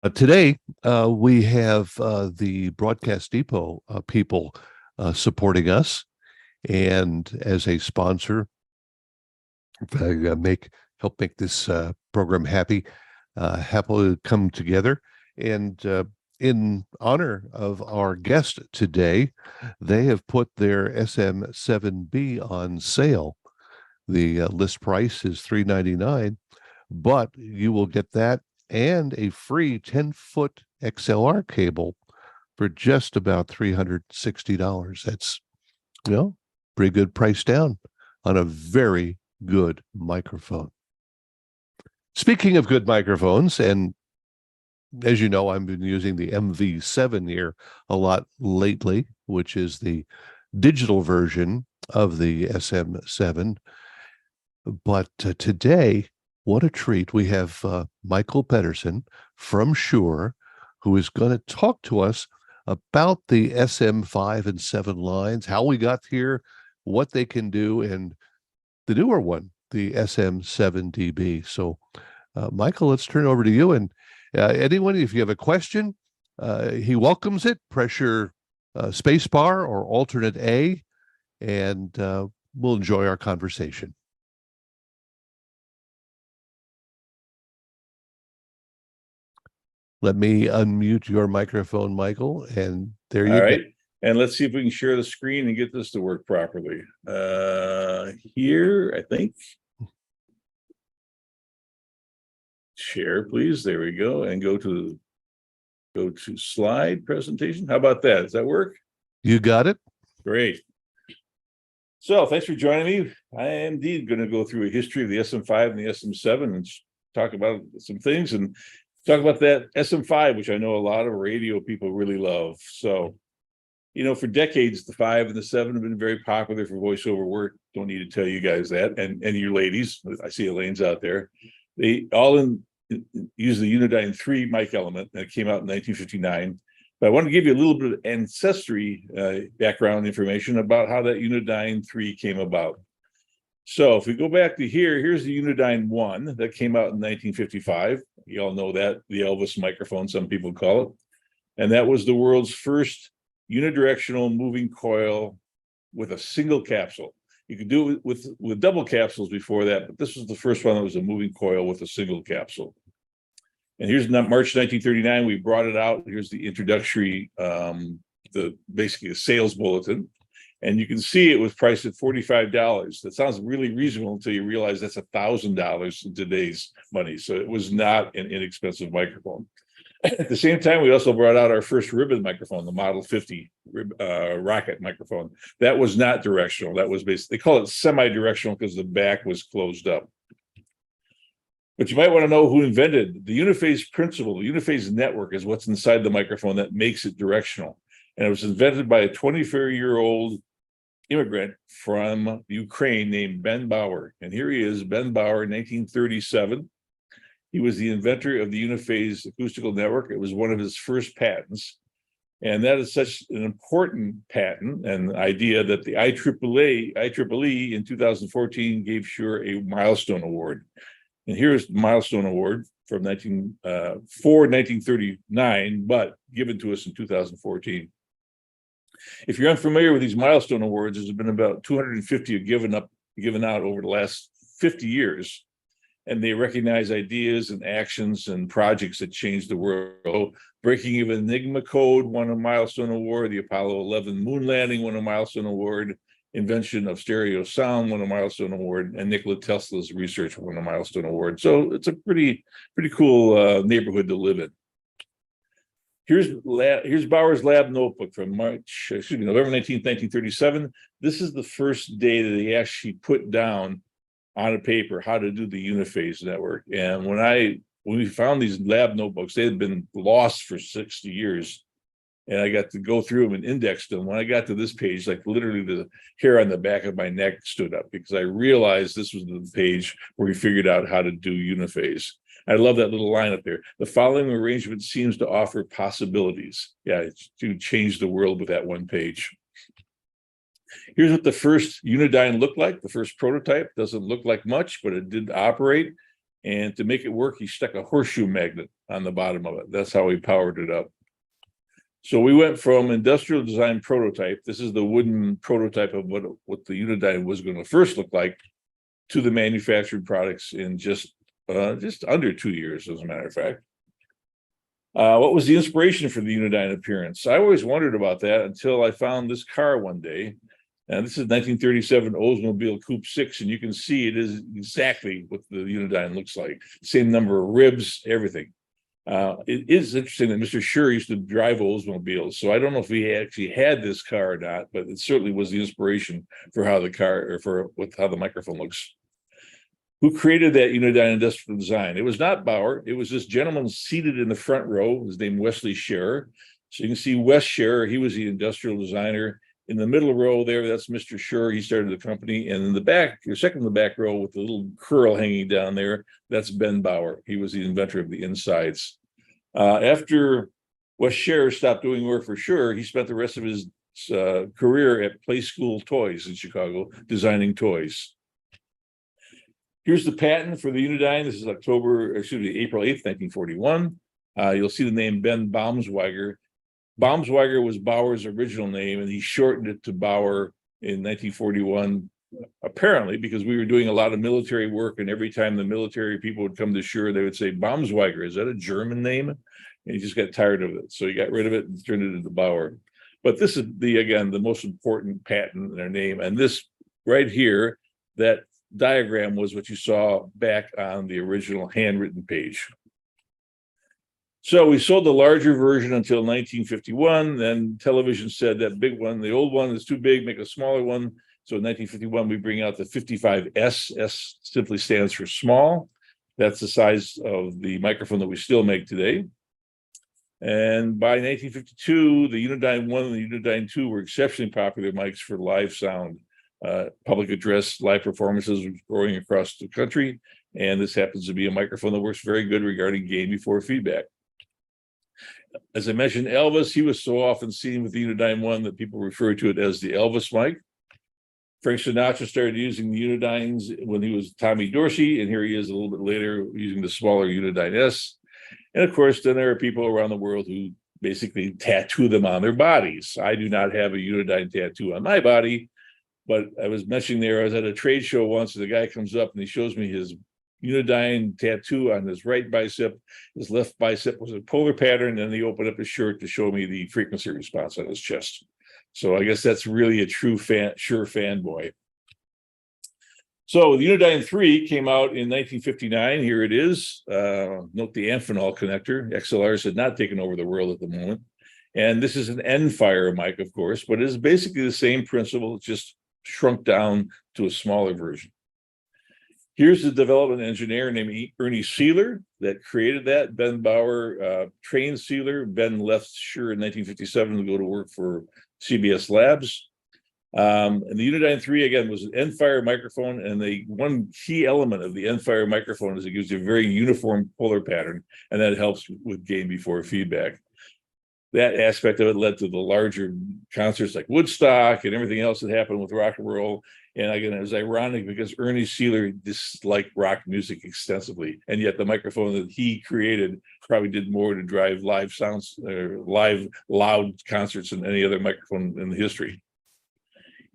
Today, we have the Broadcast Depot people supporting us, and as a sponsor, help make this program happily come together. And in honor of our guest today, they have put their SM7B on sale. The list price is $399, but you will get that and a free 10-foot XLR cable for just about $360. That's, pretty good price down on a very good microphone. Speaking of good microphones, and as you know, I've been using the MV7 here a lot lately, which is the digital version of the SM7. But today, what a treat. We have Michael Pettersen from Shure, who is going to talk to us about the SM5 and 7 lines, how we got here, what they can do, and the newer one, the SM7DB. So, Michael, let's turn it over to you. And anyone, if you have a question, he welcomes it. Press your space bar or alternate A, and we'll enjoy our conversation. Let me unmute your microphone, Michael, and there you go. All right. And let's see if we can share the screen and get this to work properly. Here, I think. Share, please. There we go. And go to slide presentation. How about that? Does that work? You got it. Great. So thanks for joining me. I am indeed going to go through a history of the SM5 and the SM7 and talk about some things and talk about that SM5, which I know a lot of radio people really love. So, for decades, the 5 and the 7 have been very popular for voiceover work. Don't need to tell you guys that. And you ladies, I see Elaine's out there. They all use the Unidyne 3 mic element that came out in 1959. But I want to give you a little bit of ancestry background information about how that Unidyne 3 came about. So if we go back to here's the Unidyne 1 that came out in 1955. You all know that, the Elvis microphone, some people call it. And that was the world's first unidirectional moving coil with a single capsule. You could do it with double capsules before that, but this was the first one that was a moving coil with a single capsule. And here's March 1939, we brought it out. Here's the introductory, basically a sales bulletin. And you can see it was priced at $45. That sounds really reasonable until you realize that's $1,000 in today's money. So it was not an inexpensive microphone. At the same time, we also brought out our first ribbon microphone, the Model 50 rocket microphone. That was not directional. That was basically, they call it semi-directional because the back was closed up. But you might want to know who invented the uniphase principle. The uniphase network is what's inside the microphone that makes it directional. And it was invented by a 24-year-old immigrant from Ukraine named Ben Bauer. And here he is, Ben Bauer, 1937. He was the inventor of the uniphase acoustical network. It was one of his first patents. And that is such an important patent and idea that the IEEE in 2014 gave Shure a milestone award. And here's the milestone award from 1939, but given to us in 2014. If you're unfamiliar with these milestone awards, there's been about 250 given out over the last 50 years. And they recognize ideas and actions and projects that change the world. Breaking of Enigma code won a milestone award. The Apollo 11 moon landing won a milestone award. Invention of stereo sound won a milestone award. And Nikola Tesla's research won a milestone award. So it's a pretty cool neighborhood to live in. Here's Bauer's lab notebook from November 19th, 1937. This is the first day that he actually put down on a paper how to do the uniphase network. And when we found these lab notebooks, they had been lost for 60 years. And I got to go through them and index them. When I got to this page, like literally the hair on the back of my neck stood up because I realized this was the page where we figured out how to do uniphase. I love that little line up there. The following arrangement seems to offer possibilities. Yeah, to change the world with that one page. Here's what the first Unidyne looked like. The first prototype doesn't look like much, but it did operate. And to make it work, he stuck a horseshoe magnet on the bottom of it. That's how he powered it up. So we went from industrial design prototype. This is the wooden prototype of what the Unidyne was going to first look like, to the manufactured products in just under 2 years, as a matter of fact. What was the inspiration for the Unidyne appearance? I always wondered about that until I found this car one day. And this is 1937 Oldsmobile Coupe 6, and you can see it is exactly what the Unidyne looks like. Same number of ribs, everything. It is interesting that Mr. Shure used to drive Oldsmobiles, so I don't know if he actually had this car or not, but it certainly was the inspiration for how the car, or for how the microphone looks. Who created that Unidyne industrial design? It was not Bauer. It was this gentleman seated in the front row. His name Wesley Shure. So you can see Wes Shure. He was the industrial designer. In the middle row there, that's Mr. Shure. He started the company. And in the back, your second in the back row with the little curl hanging down there, that's Ben Bauer. He was the inventor of the insides. After Wes Shure stopped doing work for Shure, he spent the rest of his career at Play School Toys in Chicago, designing toys. Here's the patent for the Unidyne. This is April 8th, 1941. You'll see the name Ben Baumschweiger. Baumschweiger was Bauer's original name, and he shortened it to Bauer in 1941, apparently because we were doing a lot of military work, and every time the military people would come to Shure, they would say, Baumschweiger, is that a German name? And he just got tired of it. So he got rid of it and turned it into Bauer. But this is, again, the most important patent in their name. And this right here, that diagram was what you saw back on the original handwritten page. So we sold the larger version until 1951. Then television said that big one, the old one is too big, make a smaller one. So in 1951, we bring out the 55S. S simply stands for small. That's the size of the microphone that we still make today. And by 1952, the Unidyne 1 and the Unidyne 2 were exceptionally popular mics for live sound. Public address live performances growing across the country. And this happens to be a microphone that works very good regarding gain before feedback. As I mentioned, Elvis, he was so often seen with the Unidyne 1 that people refer to it as the Elvis mic. Frank Sinatra started using the Unidynes when he was Tommy Dorsey, and here he is a little bit later using the smaller Unidyne S. And of course, then there are people around the world who basically tattoo them on their bodies. I do not have a Unidyne tattoo on my body, but I was mentioning there, I was at a trade show once, and the guy comes up and he shows me his Unidyne tattoo on his right bicep. His left bicep was a polar pattern, and he opened up his shirt to show me the frequency response on his chest. So I guess that's really a true Shure fanboy. So the Unidyne 3 came out in 1959. Here it is. Note the Amphenol connector. XLRs had not taken over the world at the moment. And this is an end fire mic, of course, but it is basically the same principle, just shrunk down to a smaller version. Here's the development engineer named Ernie Seeler that created that. Ben Bauer trained Seeler. Ben left Shure in 1957 to go to work for CBS Labs. And the Unidyne 3, again, was an end-fire microphone, and the one key element of the end-fire microphone is it gives you a very uniform polar pattern, and that helps with gain before feedback. That aspect of it led to the larger concerts like Woodstock and everything else that happened with rock and roll. And again, it was ironic because Ernie Seeler disliked rock music extensively, and yet the microphone that he created probably did more to drive live sounds or live loud concerts than any other microphone in the history.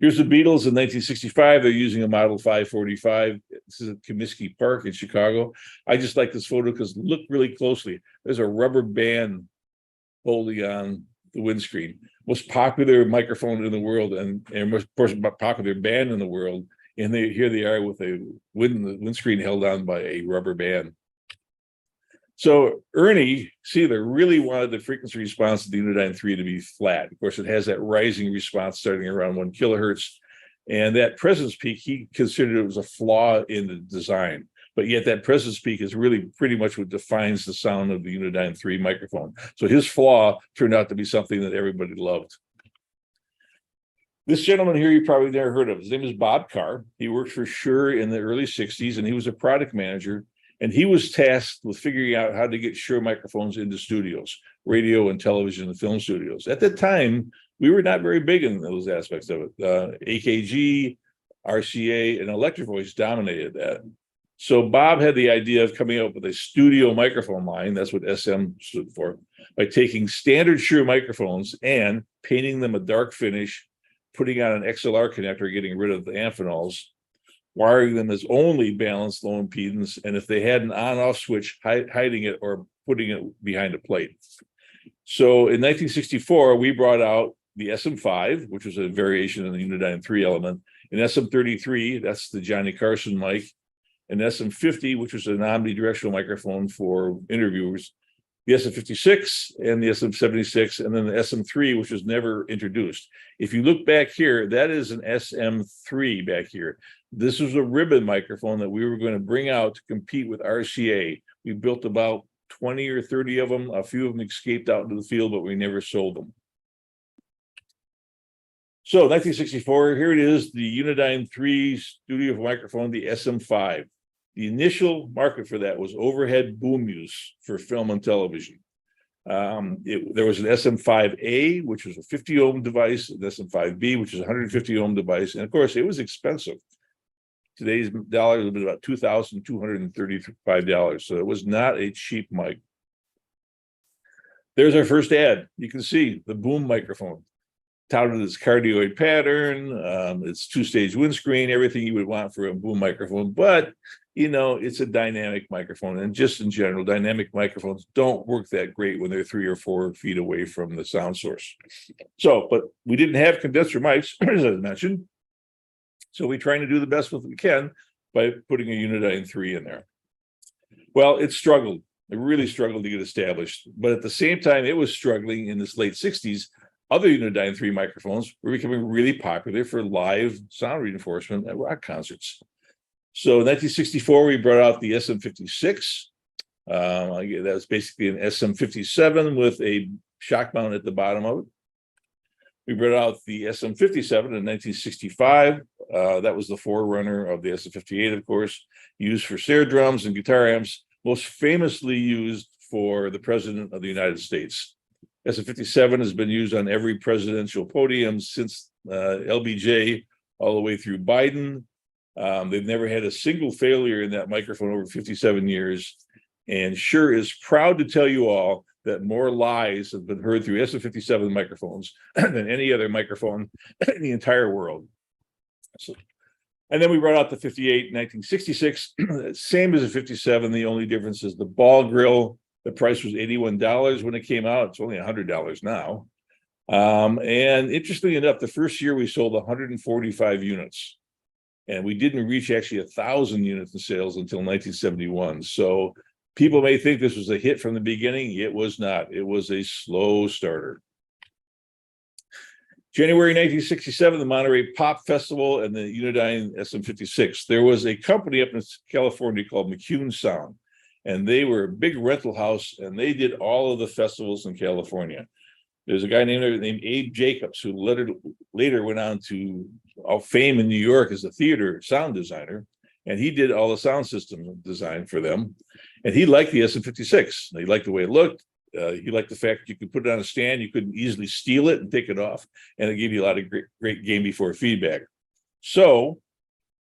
Here's the Beatles in 1965. They're using a Model 545. This is at Comiskey Park in Chicago. I just like this photo because look really closely. There's a rubber band holding on the windscreen. Most popular microphone in the world, and most popular band in the world. And here they are with a windscreen held on by a rubber band. So Ernie Seeler really wanted the frequency response of the Unidyne 3 to be flat. Of course, it has that rising response starting around 1 kilohertz. And that presence peak, he considered it was a flaw in the design. But yet that presence peak is really pretty much what defines the sound of the Unidyne 3 microphone. So his flaw turned out to be something that everybody loved. This gentleman here, you probably never heard of. His name is Bob Carr. He worked for Shure in the early 60s, and he was a product manager. And he was tasked with figuring out how to get Shure microphones into studios, radio and television and film studios. At that time, we were not very big in those aspects of it. AKG, RCA, and Electro Voice dominated that. So Bob had the idea of coming up with a studio microphone line. That's what SM stood for, by taking standard Shure microphones and painting them a dark finish, putting on an XLR connector, getting rid of the amphinols, wiring them as only balanced low impedance, and if they had an on-off switch, hiding it or putting it behind a plate. So in 1964, we brought out the SM5, which was a variation of the Unidyne 3 element, and SM33, that's the Johnny Carson mic, and SM50, which was an omnidirectional microphone for interviewers, the SM56 and the SM76, and then the SM3, which was never introduced. If you look back here, that is an SM3 back here. This was a ribbon microphone that we were going to bring out to compete with RCA. We built about 20 or 30 of them. A few of them escaped out into the field, but we never sold them. So 1964, here it is, the Unidyne 3 studio microphone, the SM5. The initial market for that was overhead boom use for film and television. There was an SM5A, which was a 50 ohm device, an SM5B, which is a 150 ohm device. And of course, it was expensive. Today's dollar would be about $2,235. So it was not a cheap mic. There's our first ad. You can see the boom microphone. Touted its cardioid pattern, its two-stage windscreen, everything you would want for a boom microphone. But, you know, it's a dynamic microphone. And just in general, dynamic microphones don't work that great when they're 3 or 4 feet away from the sound source. So, but we didn't have condenser mics, as I mentioned. So we're trying to do the best with we can by putting a Unidyne 3 in there. Well, it struggled. It really struggled to get established. But at the same time, it was struggling in this late 60s. Other Unidyne 3 microphones were becoming really popular for live sound reinforcement at rock concerts. So in 1964, we brought out the SM56. That was basically an SM57 with a shock mount at the bottom of it. We brought out the SM57 in 1965. That was the forerunner of the SM58, of course, used for snare drums and guitar amps, most famously used for the President of the United States. SM57 has been used on every presidential podium since LBJ all the way through Biden. They've never had a single failure in that microphone over 57 years. And Shure is proud to tell you all that more lies have been heard through SM57 microphones than any other microphone in the entire world. So, and then we brought out the 58 in 1966, same as the 57. The only difference is the ball grill. The price was $81 when it came out. It's only $100 now. And interestingly enough, the first year we sold 145 units. And we didn't reach actually 1,000 units in sales until 1971. So people may think this was a hit from the beginning. It was not. It was a slow starter. January 1967, the Monterey Pop Festival and the Unidyne SM56. There was a company up in California called McCune Sound. And they were a big rental house, and they did all of the festivals in California. There's a guy named Abe Jacobs, who later went on to fame in New York as a theater sound designer, and he did all the sound system design for them. And he liked the SM56. He liked the way it looked. He liked the fact that you could put it on a stand, you couldn't easily steal it and take it off, and it gave you a lot of great game before feedback. So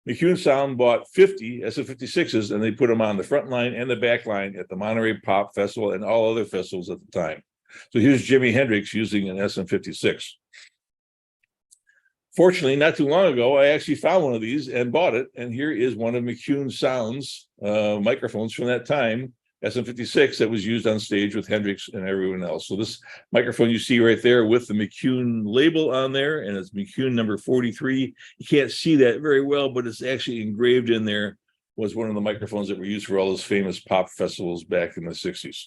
McCune Sound bought 50 SM56s, and they put them on the front line and the back line at the Monterey Pop Festival and all other festivals at the time. So here's Jimi Hendrix using an SM56. Fortunately, not too long ago, I actually found one of these and bought it. And here is one of McCune Sound's microphones from that time, SM56, that was used on stage with Hendrix and everyone else. So this microphone you see right there with the McCune label on there, and it's McCune number 43. You can't see that very well, but it's actually engraved in there, was one of the microphones that were used for all those famous pop festivals back in the 60s.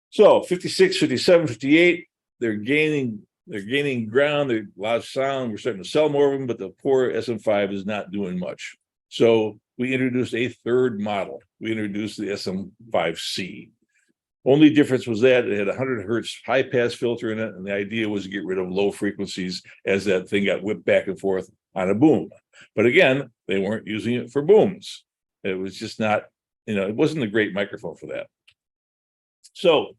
So 56, 57, 58, they're gaining ground. They're a lot of sound. We're starting to sell more of them, but the poor SM5 is not doing much. So we introduced a third model. We introduced the SM5C. Only difference was that it had a 100 hertz high pass filter in it, and the idea was to get rid of low frequencies as that thing got whipped back and forth on a boom. But again, they weren't using it for booms. It was just not, it wasn't a great microphone for that. So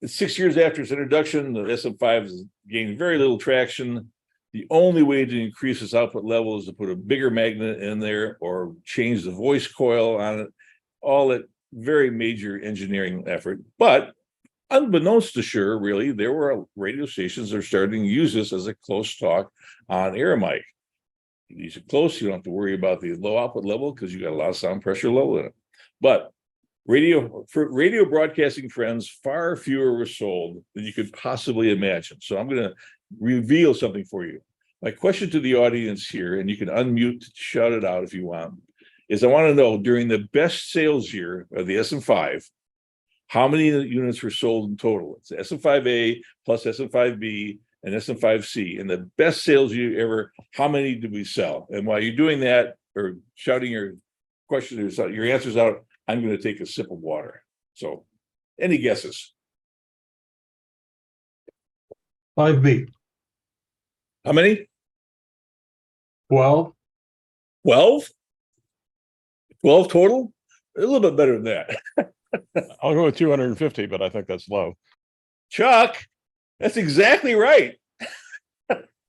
6 years after its introduction, the SM5 has gained very little traction. The only way to increase its output level is to put a bigger magnet in there or change the voice coil on it. All that very major engineering effort. But unbeknownst to Shure, really, there were radio stations that are starting to use this as a close talk on air mic. These are close, you don't have to worry about the low output level because you got a lot of sound pressure level in it. But for radio broadcasting friends, far fewer were sold than you could possibly imagine. So I'm going to reveal something for you. My question to the audience here, and you can unmute, shout it out if you want, is I want to know during the best sales year of the SM5, how many units were sold in total? It's SM5A plus SM5B and SM5C. And the best sales year ever, how many did we sell? And while you're doing that or shouting your questions, your answers out, I'm going to take a sip of water. So any guesses? 5B. How many? 12. 12? 12 total? A little bit better than that. I'll go with 250, but I think that's low. Chuck, that's exactly right.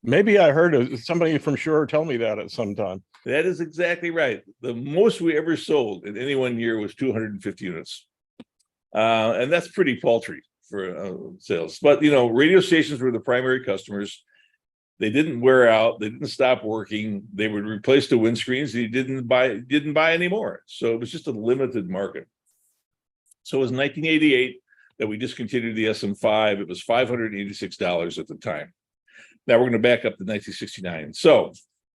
Maybe I heard somebody from Shure tell me that at some time. That is exactly right. The most we ever sold in any one year was 250 units. And that's pretty paltry for sales. But, radio stations were the primary customers. They didn't wear out. They didn't stop working. They would replace the windscreens. You didn't buy any more. So it was just a limited market. So it was 1988 that we discontinued the SM5. It was $586 at the time. Now we're going to back up to 1969. So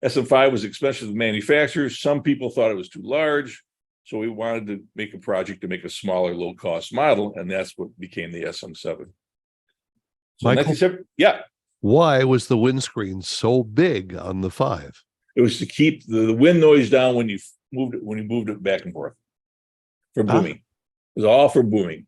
SM5 was expensive to manufacture. Some people thought it was too large. So we wanted to make a project to make a smaller, low-cost model, and that's what became the SM7. So Michael? Yeah. Why was the windscreen so big on the 5? It was to keep the wind noise down when you moved it back and forth for booming. It was all for booming,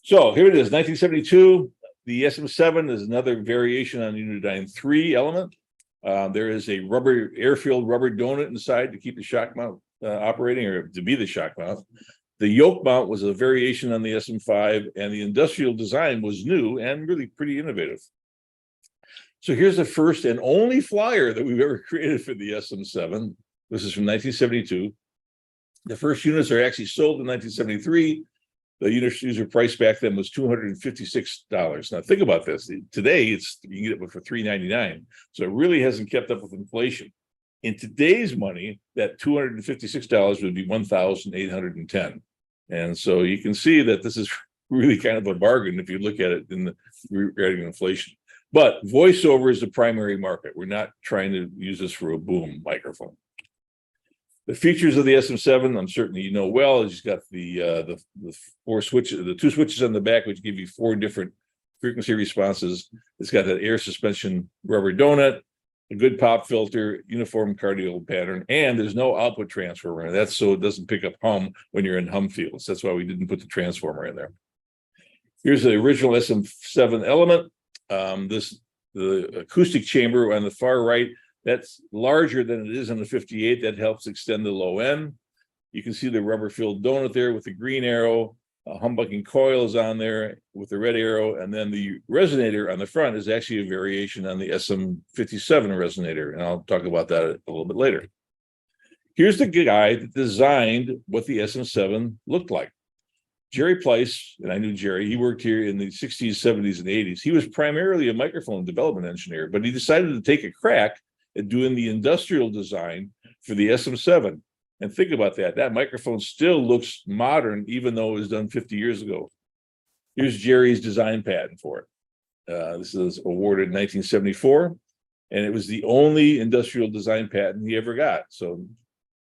So here it is, 1972. The SM7 is another variation on Unidyne 3 element. There is a air-filled rubber donut inside to keep the shock mount operating, or to be the shock mount. The yoke mount was a variation on the SM5, and the industrial design was new and really pretty innovative. So here's the first and only flyer that we've ever created for the SM7. This is from 1972. The first units are actually sold in 1973. The unit user price back then was $256. Now think about this. Today, you can get it for $399. So it really hasn't kept up with inflation. In today's money, that $256 would be $1,810. And so you can see that this is really kind of a bargain if you look at it in regarding inflation. But voiceover is the primary market. We're not trying to use this for a boom microphone. The features of the SM7, I'm certain you know well, is it's got the 4 switches, the 2 switches on the back, which give you 4 different frequency responses. It's got that air suspension rubber donut, a good pop filter, uniform cardioid pattern, and there's no output transformer. That's so it doesn't pick up hum when you're in hum fields. That's why we didn't put the transformer in there. Here's the original SM7 element. The acoustic chamber on the far right, that's larger than it is on the 58. That helps extend the low end. You can see the rubber-filled donut there with the green arrow. Humbucking coil is on there with the red arrow. And then the resonator on the front is actually a variation on the SM57 resonator. And I'll talk about that a little bit later. Here's the guy that designed what the SM7 looked like. Jerry Pleiss, and I knew Jerry, he worked here in the 60s, 70s, and 80s. He was primarily a microphone development engineer, but he decided to take a crack at doing the industrial design for the SM7. And think about that. That microphone still looks modern, even though it was done 50 years ago. Here's Jerry's design patent for it. This is awarded in 1974, and it was the only industrial design patent he ever got. So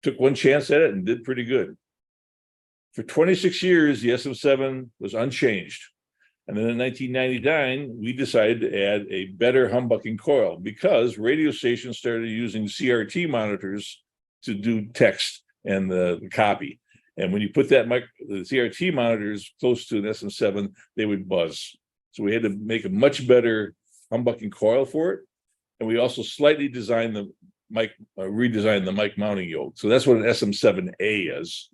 took one chance at it and did pretty good. For 26 years, the SM7 was unchanged. And then in 1999, we decided to add a better humbucking coil because radio stations started using CRT monitors to do text and the copy. And when you put the CRT monitors close to an SM7, they would buzz. So we had to make a much better humbucking coil for it. And we also slightly designed the mic, redesigned the mic mounting yoke. So that's what an SM7A is.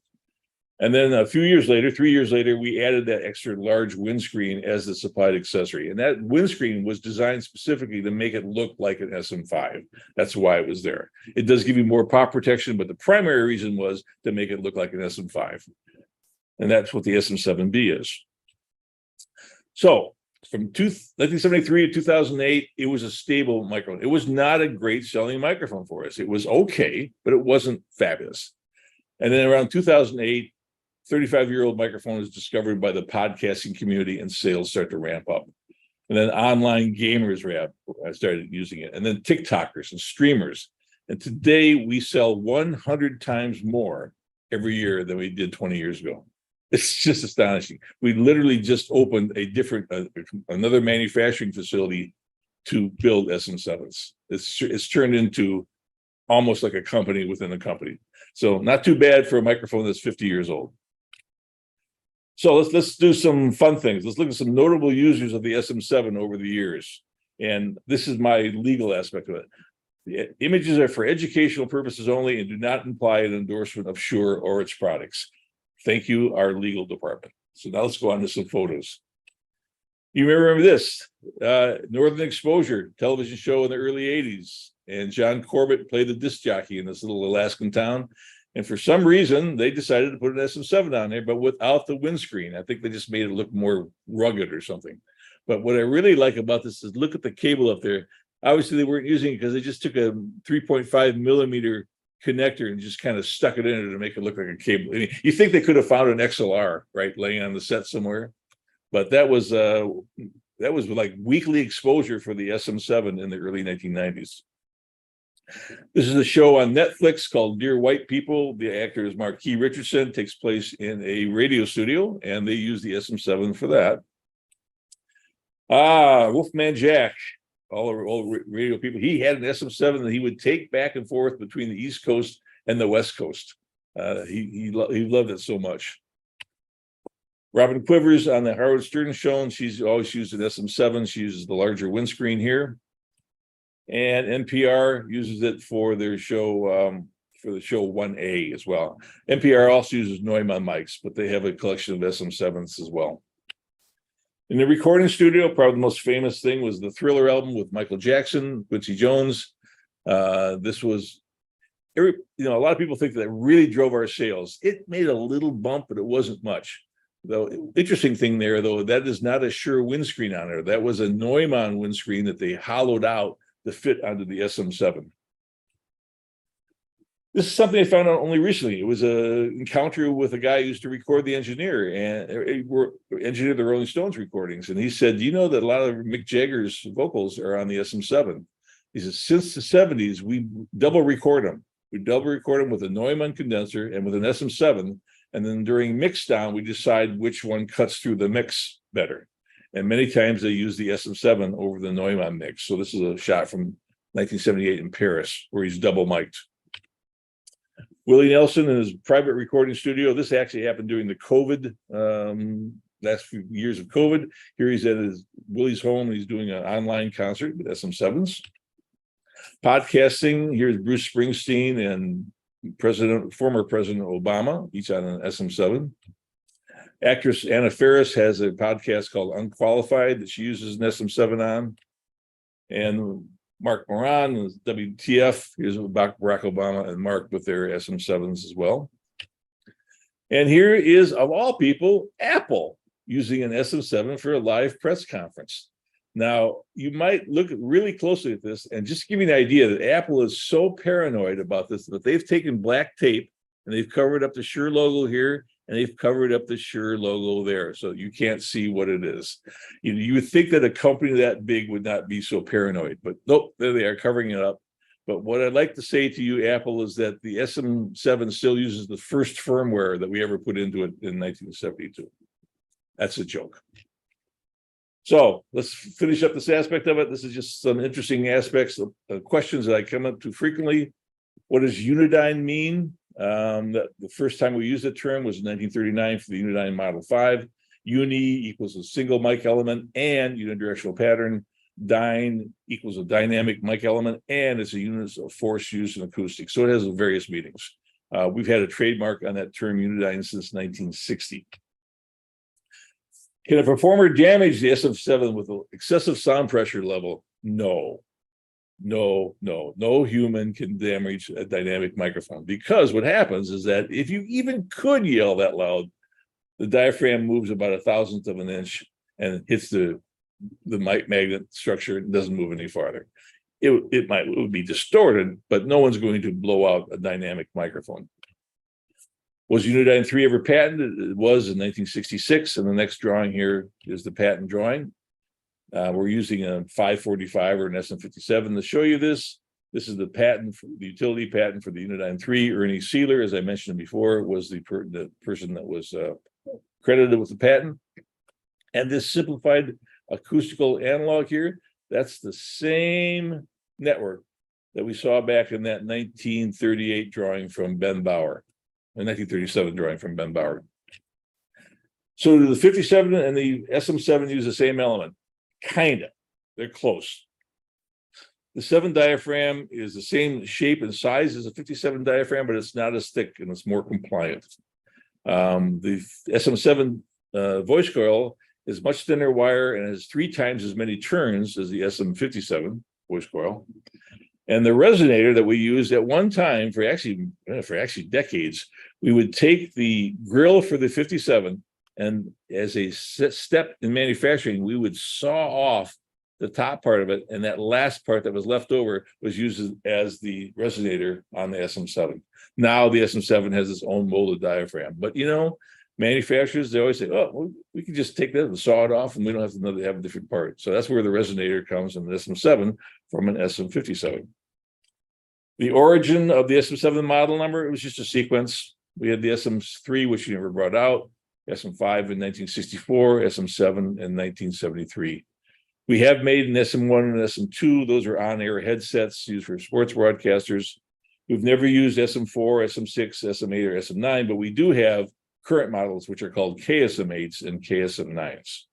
And then a few years later, 3 years later, we added that extra large windscreen as the supplied accessory. And that windscreen was designed specifically to make it look like an SM5. That's why it was there. It does give you more pop protection, but the primary reason was to make it look like an SM5. And that's what the SM7B is. So from 1973 to 2008, it was a stable microphone. It was not a great selling microphone for us. It was okay, but it wasn't fabulous. And then around 2008, 35-year-old microphone is discovered by the podcasting community and sales start to ramp up. And then online gamers started using it. And then TikTokers and streamers. And today we sell 100 times more every year than we did 20 years ago. It's just astonishing. We literally just opened another manufacturing facility to build SM7s. It's turned into almost like a company within a company. So not too bad for a microphone that's 50 years old. So let's do some fun things. Let's look at some notable users of the SM7 over the years. And this is my legal aspect of it. The images are for educational purposes only and do not imply an endorsement of Shure or its products. Thank you, our legal department. So now let's go on to some photos. You may remember this, Northern Exposure television show in the early 80s. And John Corbett played the disc jockey in this little Alaskan town. And for some reason, they decided to put an SM7 on there, but without the windscreen. I think they just made it look more rugged or something. But what I really like about this is look at the cable up there. Obviously, they weren't using it because they just took a 3.5 millimeter connector and just kind of stuck it in it to make it look like a cable. I mean, you think they could have found an XLR, right, laying on the set somewhere. But that was like weekly exposure for the SM7 in the early 1990s. This is a show on Netflix called Dear White People. The actor is Marquis Richardson. Takes place in a radio studio, and they use the SM7 for that. Wolfman Jack, all radio people. He had an SM7 that he would take back and forth between the East Coast and the West Coast. He loved it so much. Robin Quivers on the Howard Stern show. She's always used an SM7. She uses the larger windscreen here. And NPR uses it for their show, for the show 1A as well. NPR also uses Neumann mics, but they have a collection of SM7s as well. In the recording studio, probably the most famous thing was the Thriller album with Michael Jackson, Quincy Jones. This was, a lot of people think that really drove our sales. It made a little bump, but it wasn't much. Though, interesting thing there, though, that is not a Shure windscreen on there. That was a Neumann windscreen that they hollowed out to fit onto the SM7. This is something I found out only recently. It was an encounter with a guy who used to record the engineer and engineer the Rolling Stones recordings. And he said, do you know that a lot of Mick Jagger's vocals are on the SM7? He says, since the 70s, we double record them. We double record them with a Neumann condenser and with an SM7. And then during mix down, we decide which one cuts through the mix better. And many times they use the SM7 over the Neumann mix. So this is a shot from 1978 in Paris where he's double mic'd. Willie Nelson in his private recording studio. This actually happened during the COVID, last few years of COVID. Here he's at Willie's home. He's doing an online concert with SM7s. Podcasting, here's Bruce Springsteen and former President Obama, each on an SM7. Actress Anna Faris has a podcast called Unqualified that she uses an SM7 on. And Mark Moran is WTF. Here's Barack Obama and Mark with their SM7s as well. And here is, of all people, Apple using an SM7 for a live press conference. Now, you might look really closely at this and just give you an idea that Apple is so paranoid about this that they've taken black tape and they've covered up the Shure logo here and they've covered up the Shure logo there, so you can't see what it is. You would think that a company that big would not be so paranoid, but nope, there they are covering it up. But what I'd like to say to you, Apple, is that the SM7 still uses the first firmware that we ever put into it in 1972. That's a joke. So let's finish up this aspect of it. This is just some interesting aspects of questions that I come up to frequently. What does Unidyne mean? The first time we used the term was in 1939 for the Unidyne Model 5. Uni equals a single mic element and unidirectional pattern. Dyne equals a dynamic mic element, and it's a unit of force used in acoustics. So it has various meanings. We've had a trademark on that term Unidyne since 1960. Can a performer damage the SM7 with an excessive sound pressure level? No. No human can damage a dynamic microphone, because what happens is that if you even could yell that loud, the diaphragm moves about 1/1000th of an inch and hits the magnet structure and doesn't move any farther. It would be distorted, but no one's going to blow out a dynamic microphone. Was Unidyne 3 ever patented? It was in 1966, and the next drawing here is the patent drawing. We're using a 545 or an SM57 to show you this. This is the patent, the utility patent for the Unidyne 3. Ernie Sealer, as I mentioned before, was the person that was credited with the patent. And this simplified acoustical analog here, that's the same network that we saw back in that 1938 drawing from Ben Bauer, the 1937 drawing from Ben Bauer. So the 57 and the SM7 use the same element. Kinda. They're close. The 7 diaphragm is the same shape and size as a 57 diaphragm, but it's not as thick and it's more compliant. The SM7 voice coil is much thinner wire and has 3 times as many turns as the SM57 voice coil. And the resonator that we used at one time for actually decades, we would take the grill for the 57, and as a step in manufacturing, we would saw off the top part of it, and that last part that was left over was used as the resonator on the SM7. Now the SM7 has its own molded diaphragm, but manufacturers, they always say, oh, well, we can just take that and saw it off and we don't have to have a different part. So that's where the resonator comes in the SM7 from an SM57. The origin of the SM7 model number, it was just a sequence. We had the SM3, which we never brought out, SM5 in 1964, SM7 in 1973. We have made an SM1 and SM2. Those are on-air headsets used for sports broadcasters. We've never used SM4, SM6, SM8, or SM9, but we do have current models, which are called KSM8s and KSM9s.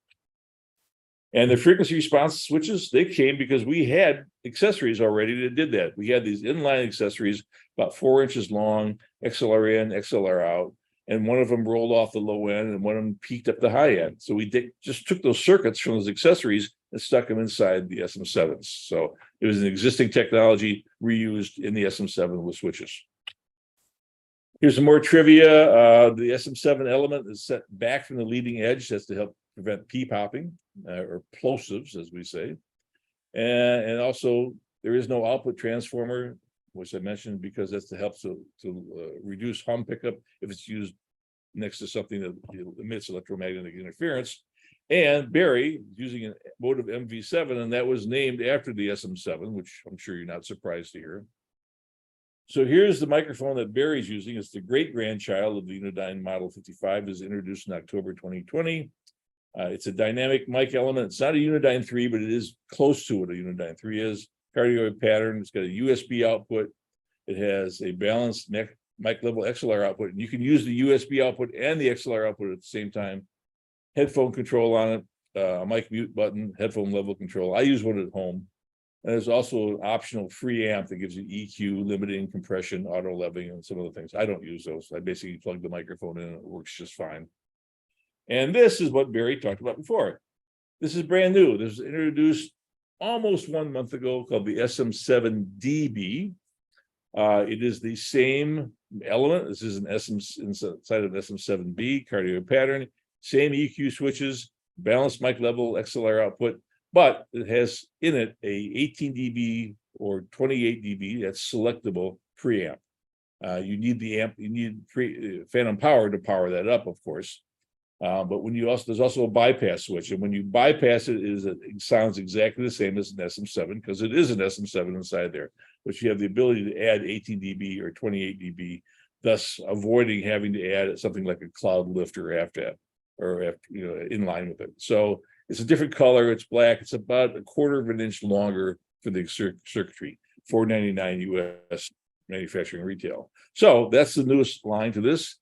And the frequency response switches, they came because we had accessories already that did that. We had these inline accessories, about 4 inches long, XLR in, XLR out, and one of them rolled off the low end and one of them peaked up the high end. So we just took those circuits from those accessories and stuck them inside the SM7s. So it was an existing technology reused in the SM7 with switches. Here's some more trivia. The SM7 element is set back from the leading edge. That's to help prevent p-popping, or plosives, as we say. And also, there is no output transformer, which I mentioned, because that's to help to reduce hum pickup if it's used next to something that emits electromagnetic interference. And Barry using a Motive MV7, and that was named after the SM7, which I'm sure you're not surprised to hear. So here's the microphone that Barry's using. It's the great-grandchild of the Unidyne Model 55, is introduced in October 2020. It's a dynamic mic element. It's not a Unidyne 3, but it is close to what a Unidyne 3 is. Cardioid pattern. It's got a USB output. It has a balanced mic level XLR output. And you can use the USB output and the XLR output at the same time. Headphone control on it, a mic mute button, headphone level control. I use one at home. And there's also an optional free amp that gives you EQ, limiting, compression, auto leveling, and some other things. I don't use those. I basically plug the microphone in and it works just fine. And this is what Barry talked about before. This is brand new. This was introduced almost 1 month ago, called the SM7DB. It is the same element. This is an inside of SM7B, cardioid pattern, same EQ switches, balanced mic level, XLR output, but it has in it a 18 dB or 28 dB, that's selectable preamp. You need the amp, you need phantom power to power that up, of course. But when you there's also a bypass switch, and when you bypass it, it sounds exactly the same as an SM7, because it is an SM7 inside there, but you have the ability to add 18 dB or 28 dB, thus avoiding having to add something like a cloud lift or after in line with it. So it's a different color. It's black. It's about 1/4 of an inch longer for the circuitry. $4.99 US manufacturing retail. So that's the newest line to this.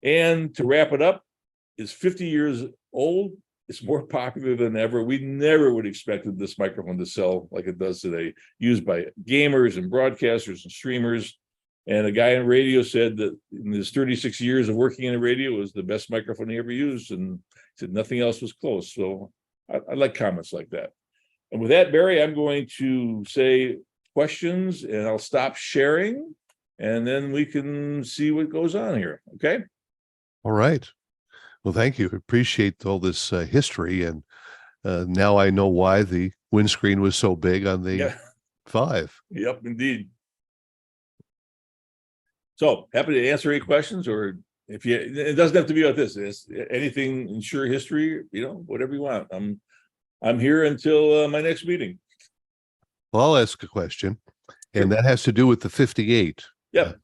And to wrap it up, it's 50 years old. It's more popular than ever. We never would have expected this microphone to sell like it does today, used by gamers and broadcasters and streamers. And a guy on radio said that in his 36 years of working in radio, it was the best microphone he ever used, and said nothing else was close. So I like comments like that. And with that, Barry, I'm going to say questions, and I'll stop sharing, and then we can see what goes on here. Okay. All right. Well, thank you. Appreciate all this history. And now I know why the windscreen was so big on the 5. Yep, indeed. So happy to answer any questions, or if you, it doesn't have to be about this. It's anything in Shure history, whatever you want. I'm here until my next meeting. Well, I'll ask a question, and that has to do with the 58. Yep.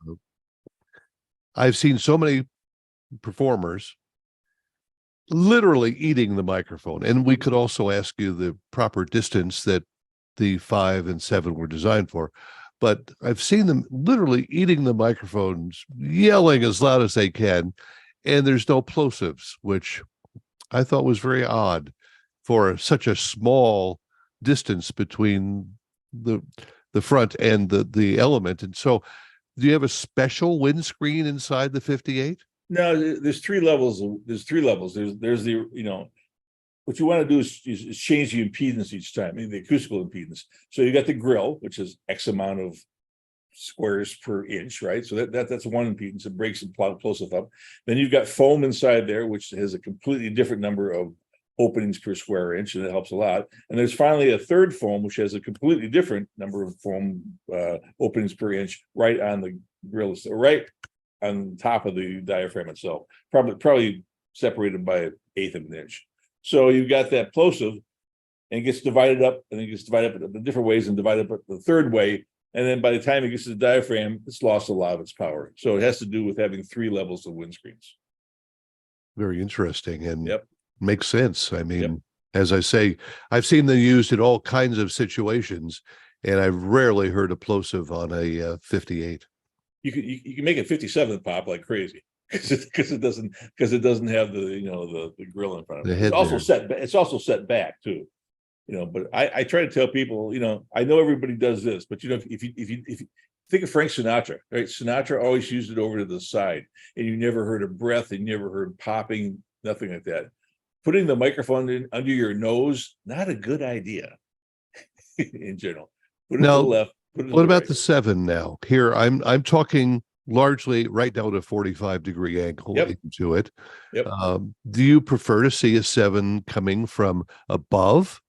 I've seen so many performers literally eating the microphone, and we could also ask you the proper distance that the 5 and 7 were designed for. But I've seen them literally eating the microphones, yelling as loud as they can, and there's no plosives, which I thought was very odd for such a small distance between the front and the element. And so, do you have a special windscreen inside the 58? No, there's 3 levels. There's the, what you want to do is change the impedance each time, the acoustical impedance. So you got the grill, which is X amount of squares per inch, right? So that's one impedance. It breaks and plosive up. Then you've got foam inside there, which has a completely different number of openings per square inch, and it helps a lot. And there's finally a third foam, which has a completely different number of foam openings per inch right on the grill, right on top of the diaphragm itself, probably separated by 1/8 of an inch. So you've got that plosive, and it gets divided up, and it gets divided up in different ways and divided up the third way. And then by the time it gets to the diaphragm, it's lost a lot of its power. So it has to do with having 3 levels of windscreens. Very interesting, and Yep. makes sense. I mean, as I say, I've seen them used in all kinds of situations, and I've rarely heard a plosive on a 58. You can make a 57 pop like crazy because it doesn't have the grill in front of The it. head It's also set back too. But I try to tell people, I know everybody does this, but if you think of Frank Sinatra, right? Sinatra always used it over to the side, and you never heard a breath, and you never heard popping, nothing like that. Putting the microphone in under your nose, not a good idea in general. Put it to the left. What about the 7 now? Here, I'm talking largely right down to 45-degree angle into it. Yep. Do you prefer to see a 7 coming from above,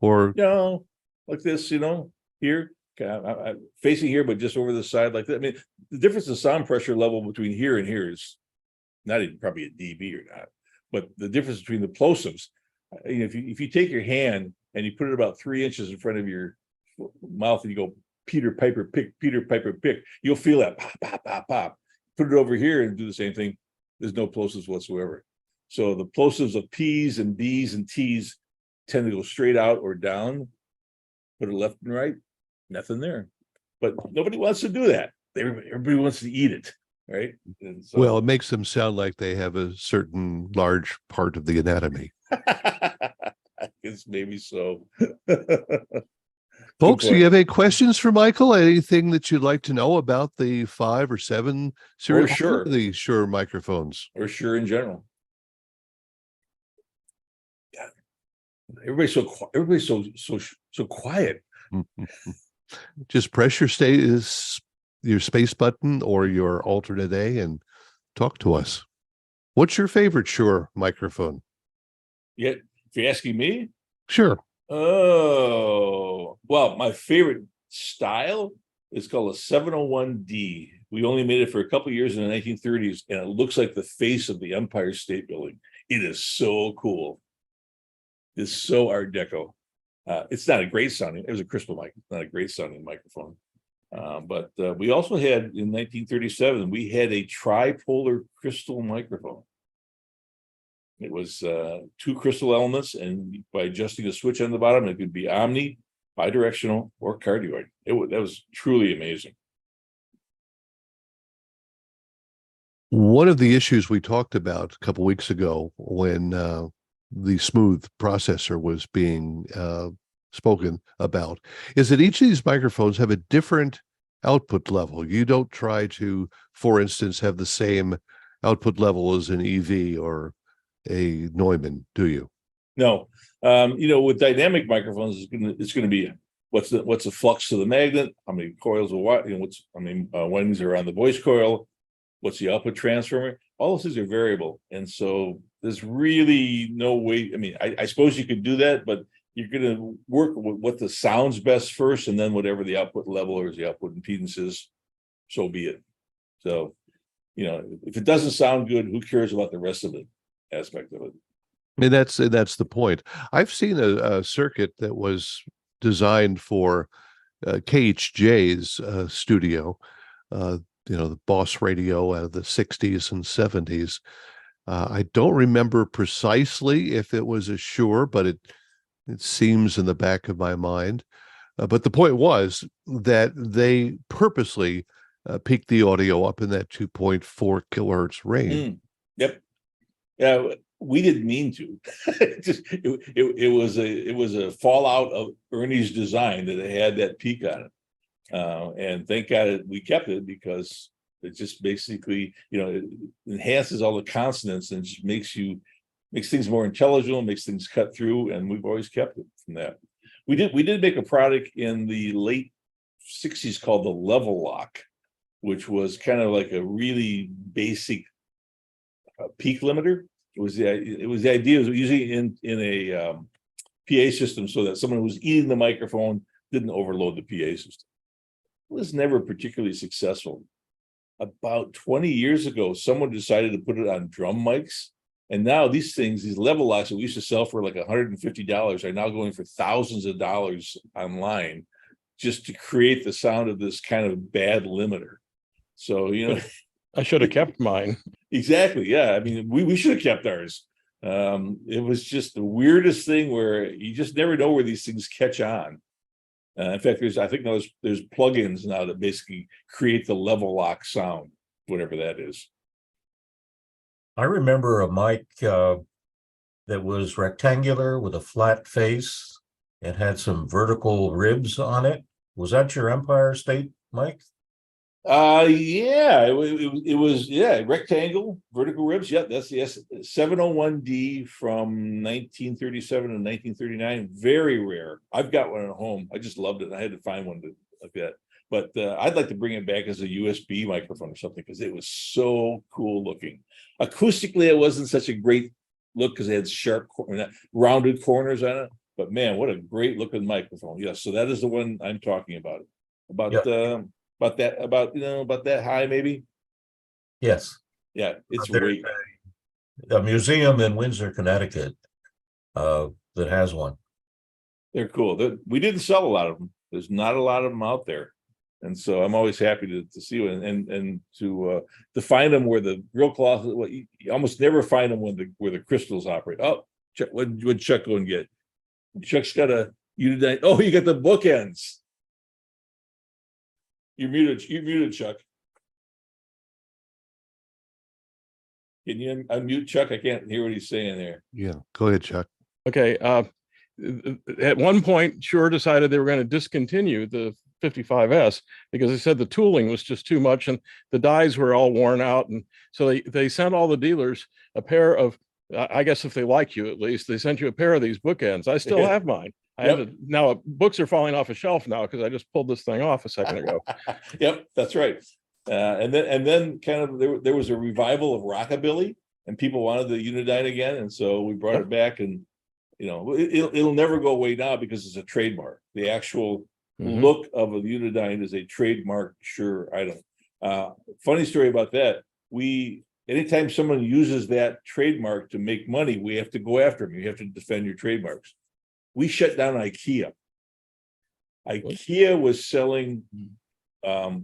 or like this? Here, facing here, but just over the side like that. I mean, the difference in sound pressure level between here and here is not even probably a dB or not, but the difference between the plosives. If you take your hand and you put it about 3 inches in front of your mouth and you go Peter Piper pick, Peter Piper pick, you'll feel that pop, pop, pop, pop. Put it over here and do the same thing. There's no plosives whatsoever. So the plosives of P's and B's and T's tend to go straight out or down. Put it left and right, nothing there. But nobody wants to do that. Everybody wants to eat it, right? And so, well, it makes them sound like they have a certain large part of the anatomy. I guess maybe so. Folks, do you have any questions for Michael? Anything that you'd like to know about the 5 or 7 series? Sure. The Shure microphones. Or Shure in general. Yeah. Everybody's so quiet. Just press your space button or your alternate A and talk to us. What's your favorite Shure microphone? Yeah, if you're asking me? Sure. Oh, well, my favorite style is called a 701D. We only made it for a couple of years in the 1930s, and it looks like the face of the Empire State Building. It is so cool. It's so Art Deco. It's not a great sounding. It was a crystal mic, not a great sounding microphone. But we also had in 1937, we had a tripolar crystal microphone. It was 2 crystal elements, and by adjusting a switch on the bottom, it could be omni, bidirectional, or cardioid. That was truly amazing. One of the issues we talked about a couple weeks ago when the smooth processor was being spoken about is that each of these microphones have a different output level. You don't try to, for instance, have the same output level as an EV or a Neumann, do you? No, with dynamic microphones, it's gonna be what's the flux to the magnet, how many coils of what, windings are on the voice coil, what's the output transformer. All those things are variable, and so there's really no way. I mean, I suppose you could do that, but you're going to work with what the sounds best first, and then whatever the output level or the output impedance is, so be it. So, if it doesn't sound good, who cares about the rest of the aspect of it? And that's the point. I've seen a circuit that was designed for KHJ's studio, the Boss radio out of the 60s and 70s. I don't remember precisely if it was a Shure, but it seems in the back of my mind. But the point was that they purposely peaked the audio up in that 2.4 kilohertz range. Yep. Yeah, we didn't mean to. It was a fallout of Ernie's design that it had that peak on it. And thank God we kept it, because it just basically, it enhances all the consonants and just makes things more intelligible, makes things cut through, and we've always kept it from that. We did make a product in the late 60s called the Level Lock, which was kind of like a really basic peak limiter. It was the idea of using in a PA system so that someone who was eating the microphone didn't overload the PA system. It was never particularly successful. About 20 years ago, someone decided to put it on drum mics. And now these level locks that we used to sell for like $150 are now going for thousands of dollars online, just to create the sound of this kind of bad limiter. So, I should have kept mine. Exactly. Yeah. I mean, we should have kept ours. It was just the weirdest thing where you just never know where these things catch on. In fact, there's plugins now that basically create the level lock sound, whatever that is. I remember a mic that was rectangular with a flat face. It had some vertical ribs on it. Was that your Empire State mic? Yeah, it was rectangle, vertical ribs. Yeah, that's the S701D from 1937 and 1939. Very rare. I've got one at home. I just loved it. I had to find one like that. But I'd like to bring it back as a USB microphone or something, because it was so cool looking. Acoustically, it wasn't such a great look because it had sharp, rounded corners on it. But man, what a great looking microphone! Yes, so that is the one I'm talking about. About that high, maybe. Yes. Yeah, it's There's great. a museum in Windsor, Connecticut, that has one. They're cool. We didn't sell a lot of them. There's not a lot of them out there, and so I'm always happy to see one and to find them where the real cloth. You almost never find them where the crystals operate. Oh, Chuck, what Chuck go and get? Chuck's got a Unidine. Oh, you got the bookends. You're muted, Chuck. Can you unmute Chuck? I can't hear what he's saying there. Yeah, go ahead, Chuck. Okay. At one point, Shure decided they were going to discontinue the 55S because they said the tooling was just too much and the dies were all worn out. And so they sent all the dealers a pair of, I guess if they like you at least, they sent you a pair of these bookends. I still have mine. Now books are falling off a shelf now because I just pulled this thing off a second ago. Yep, that's right. And then kind of there was a revival of rockabilly, and people wanted the Unidine again, and so we brought it back. And it'll never go away now because it's a trademark. The actual look of a Unidine is a trademark Shure item. Funny story about that. Anytime someone uses that trademark to make money, we have to go after them. You have to defend your trademarks. We shut down IKEA. IKEA was selling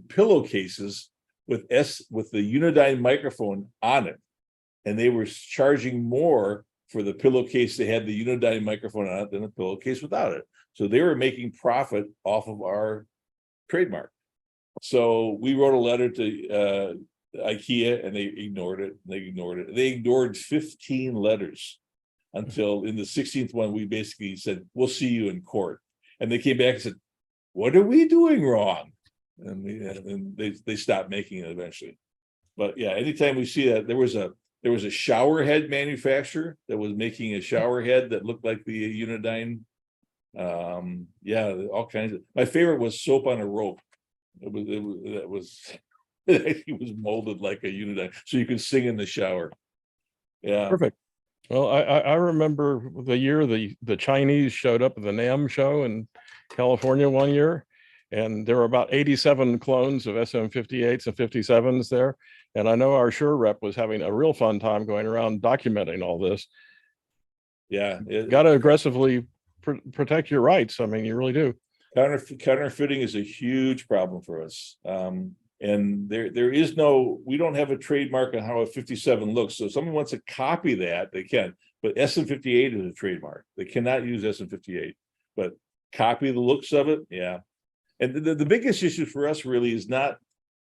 pillowcases with the Unidine microphone on it, and they were charging more for the pillowcase they had the Unidine microphone on it than a pillowcase without it. So they were making profit off of our trademark. So we wrote a letter to IKEA, and they ignored it. They ignored 15 letters until in the 16th one, we basically said, we'll see you in court. And they came back and said, what are we doing wrong? and they stopped making it eventually. But yeah, anytime we see that, there was a shower head manufacturer that was making a shower head that looked like the Unidyne. Yeah, all kinds of. My favorite was soap on a rope. It actually was molded like a Unidyne, so you could sing in the shower. Yeah. Perfect. Well, I remember the year the Chinese showed up at the NAMM show in California one year, and there were about 87 clones of SM58s and 57s there. And I know our Shure rep was having a real fun time going around documenting all this. Yeah, Got to aggressively protect your rights. I mean, you really do. Counterfeiting is a huge problem for us. And there is no, we don't have a trademark on how a 57 looks. So if someone wants to copy that, they can. But SM58 is a trademark. They cannot use SM58, but copy the looks of it. Yeah. And the biggest issue for us really is not,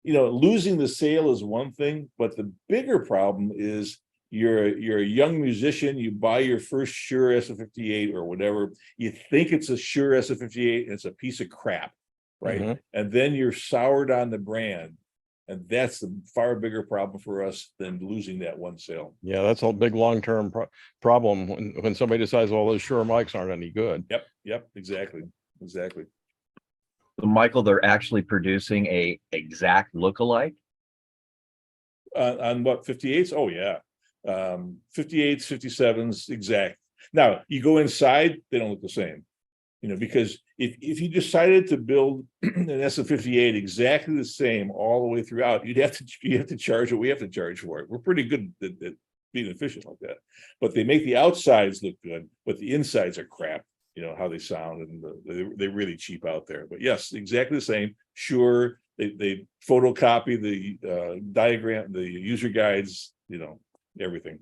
losing the sale is one thing, but the bigger problem is you're a young musician, you buy your first Shure SM58 or whatever, you think it's a Shure SM58 and it's a piece of crap, right? Mm-hmm. And then you're soured on the brand. And that's the far bigger problem for us than losing that one sale. Yeah, that's a big long-term problem when somebody decides, well, those Shure mics aren't any good. Yep, exactly. So Michael, they're actually producing a exact lookalike. On what, 58s? Oh yeah. 58s, 57s, exact. Now you go inside, they don't look the same. Because if you decided to build an SM58 exactly the same all the way throughout, you have to charge what we have to charge for it. We're pretty good at being efficient like that. But they make the outsides look good, but the insides are crap. How they sound, and they're really cheap out there. But yes, exactly the same. Sure, they photocopy the diagram, the user guides, everything.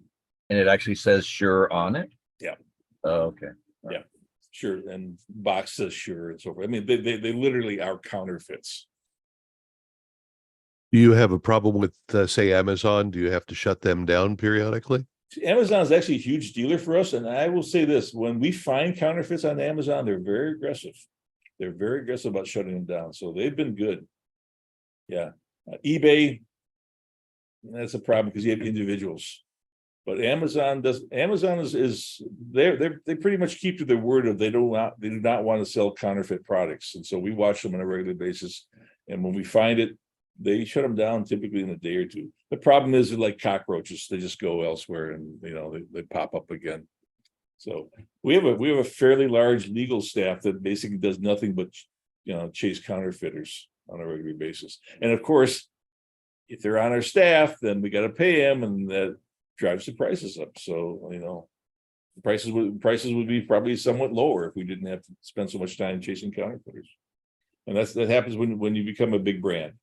And it actually says Shure on it? Yeah. Oh, okay. Yeah, sure. And box says Shure and so forth. I mean, they literally are counterfeits. Do you have a problem with, say, Amazon? Do you have to shut them down periodically? Amazon is actually a huge dealer for us. And I will say this, when we find counterfeits on Amazon, they're very aggressive. They're very aggressive about shutting them down. So they've been good. Yeah. eBay, that's a problem because you have individuals. But Amazon is they pretty much keep to their word of they do not want to sell counterfeit products. And so we watch them on a regular basis. And when we find it, they shut them down typically in a day or two. The problem is they're like cockroaches; they just go elsewhere, and they pop up again. So we have a fairly large legal staff that basically does nothing but chase counterfeiters on a regular basis. And of course, if they're on our staff, then we got to pay them, and that drives the prices up. So the prices would be probably somewhat lower if we didn't have to spend so much time chasing counterfeiters. And that happens when you become a big brand.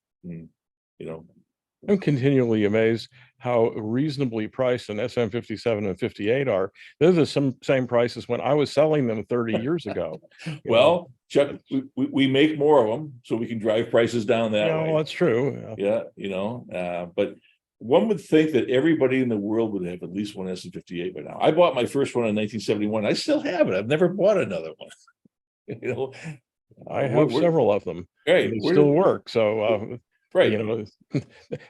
I'm continually amazed how reasonably priced an SM57 and 58 are. They're the same prices when I was selling them 30 years ago. Well, Chuck, we make more of them, so we can drive prices down that way. That's true. Yeah, but one would think that everybody in the world would have at least one SM58 by now. I bought my first one in 1971. I still have it. I've never bought another one. I have several of them. Right, they still work. So right.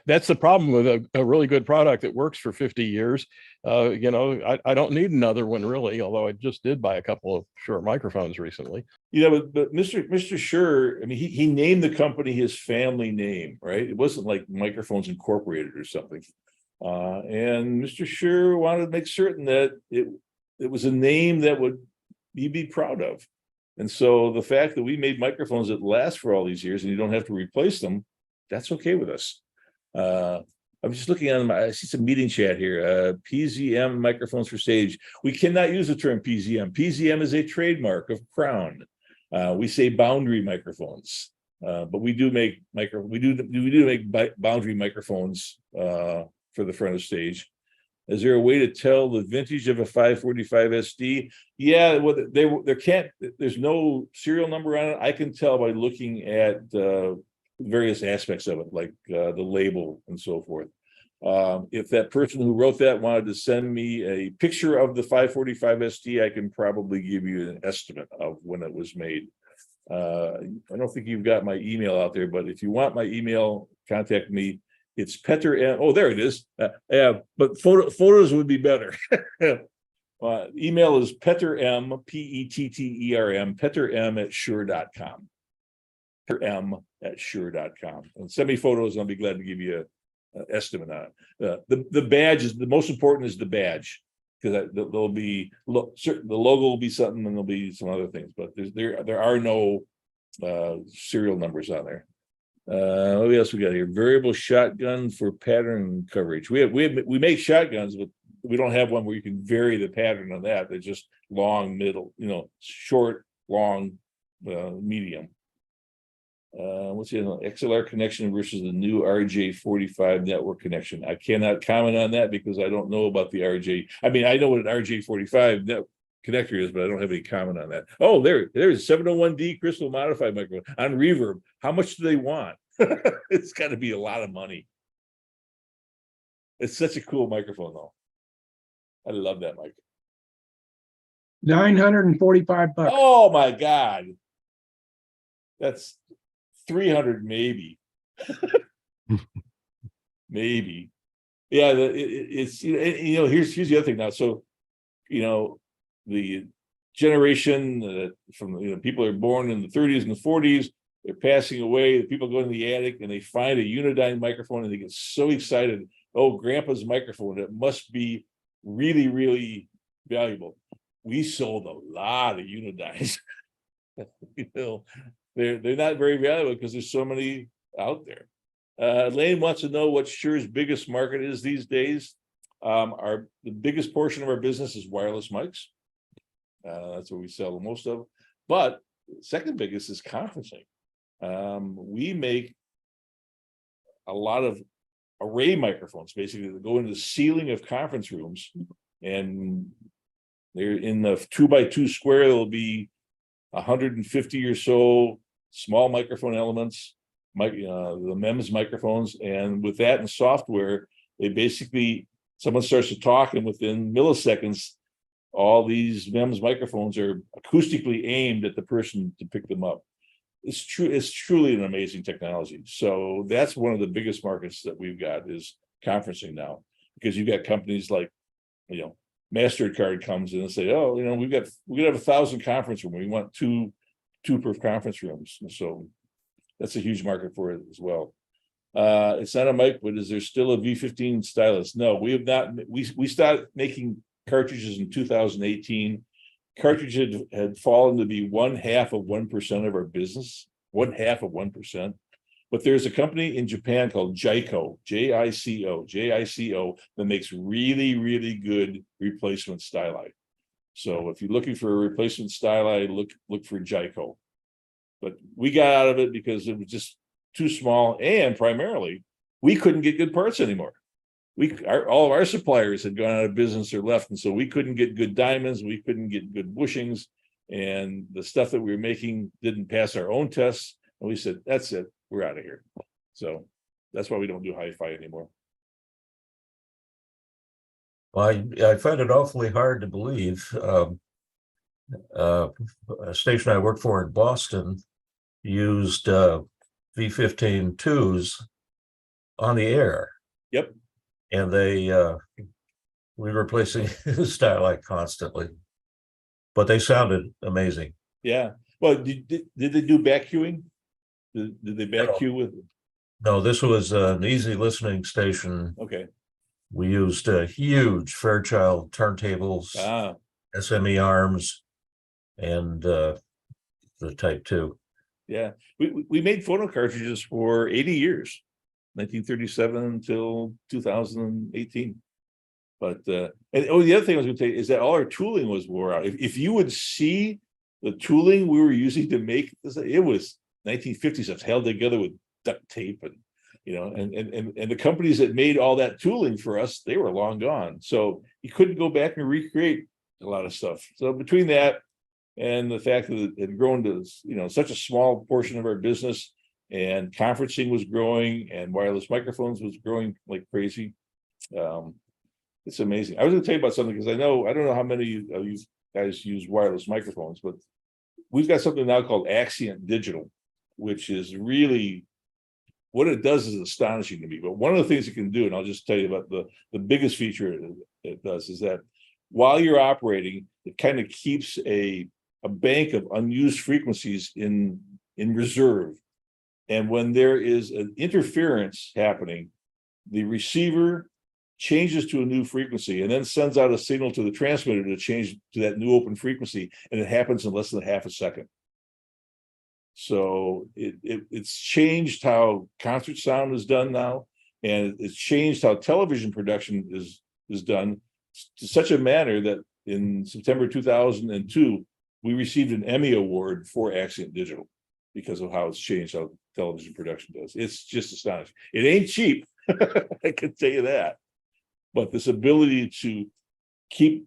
That's the problem with a really good product that works for 50 years. I don't need another one really, although I just did buy a couple of Shure microphones recently. But Mr. Shure, I mean, he named the company his family name, right? It wasn't like Microphones Incorporated or something. And Mr. Shure wanted to make certain that it was a name that would be proud of. And so the fact that we made microphones that last for all these years and you don't have to replace them, that's okay with us. I'm just looking at I see some meeting chat here. PZM microphones for stage. We cannot use the term PZM. PZM is a trademark of Crown. We say boundary microphones, but we do make boundary microphones for the front of stage. Is there a way to tell the vintage of a 545 SD? Yeah, well, there's no serial number on it. I can tell by looking at various aspects of it, like the label and so forth. If that person who wrote that wanted to send me a picture of the 545 SD, I can probably give you an estimate of when it was made. I don't think you've got my email out there, but if you want my email, contact me. It's Pettersen. Oh, there it is. Yeah, but photos would be better. Email is Petterm, Petterm, Petterm at Shure.com. Petterm@Shure.com. And send me photos, and I'll be glad to give you an estimate on it. The badge is the most important, is the badge, because there'll be the logo will be something, and there'll be some other things, but there are no serial numbers on there. What else we got here? Variable shotgun for pattern coverage. We make shotguns, but we don't have one where you can vary the pattern on that. They're just long, middle, short, long, medium. What's the XLR connection versus the new RJ45 network connection? I cannot comment on that because I don't know about the RJ. I mean, I know what an RJ45 connector is, but I don't have any comment on that. Oh, there's 701D crystal modified microphone on reverb. How much do they want? It's got to be a lot of money. It's such a cool microphone, though. I love that mic. $945. Oh my God. That's 300 maybe. Maybe. Yeah, it's here's the other thing now. So, the generation from people are born in the 30s and the 40s, they're passing away. The people go in the attic and they find a Unidyne microphone and they get so excited. Oh, Grandpa's microphone, it must be really, really valuable. We sold a lot of Unidynes. They're not very valuable because there's so many out there. Lane wants to know what Shure's biggest market is these days. The biggest portion of our business is wireless mics. That's what we sell the most of. But the second biggest is conferencing. We make a lot of array microphones, basically, that go into the ceiling of conference rooms, and they're in the 2x2 square. There'll be 150 or so small microphone elements, the MEMS microphones, and with that and software, they basically, someone starts to talk, and within milliseconds, all these MEMS microphones are acoustically aimed at the person to pick them up. It's true. It's truly an amazing technology. So that's one of the biggest markets that we've got, is conferencing now, because you've got companies like, MasterCard comes in and say, oh, we have 1,000 conference rooms. We want two per conference rooms. And so that's a huge market for it as well. It's not a mic, but is there still a V15 stylus? No, we have not. We started making cartridges in 2018. Cartridges had fallen to be 0.5% of our business, 0.5%. But there's a company in Japan called JICO, JICO, that makes really, really good replacement styli. So if you're looking for a replacement styli, look for JICO. But we got out of it because it was just too small, and primarily we couldn't get good parts anymore. All of our suppliers had gone out of business or left, and so we couldn't get good diamonds, we couldn't get good bushings, and the stuff that we were making didn't pass our own tests. And we said, that's it, we're out of here. So that's why we don't do hi-fi anymore. Well, I find it awfully hard to believe. A station I worked for in Boston used V15-2s on the air. Yep. And we were replacing styli constantly, but they sounded amazing. Yeah. Well, did they do back queuing? Did they back queue with? No, this was an easy listening station. Okay. We used huge Fairchild turntables, SME arms, and the Type 2. Yeah, we made phono cartridges for 80 years, 1937 until 2018. But the other thing I was going to say is that all our tooling was wore out. If you would see the tooling we were using to make this, it was 1950s stuff held together with duct tape, and and the companies that made all that tooling for us, they were long gone. So you couldn't go back and recreate a lot of stuff. So between that and the fact that it had grown to such a small portion of our business, and conferencing was growing, and wireless microphones was growing like crazy, it's amazing. I was going to tell you about something, because I don't know how many of you guys use wireless microphones, but we've got something now called Axient Digital, which is really what it does is astonishing to me. But one of the things it can do, and I'll just tell you about the biggest feature it does, is that while you're operating, it kind of keeps a bank of unused frequencies in reserve. And when there is an interference happening, the receiver changes to a new frequency and then sends out a signal to the transmitter to change to that new open frequency, and it happens in less than half a second. So it's changed how concert sound is done now, and it's changed how television production is done to such a manner that in September 2002, we received an Emmy Award for Axient Digital because of how it's changed how television production does. It's just astonishing. It ain't cheap, I can tell you that. But this ability to keep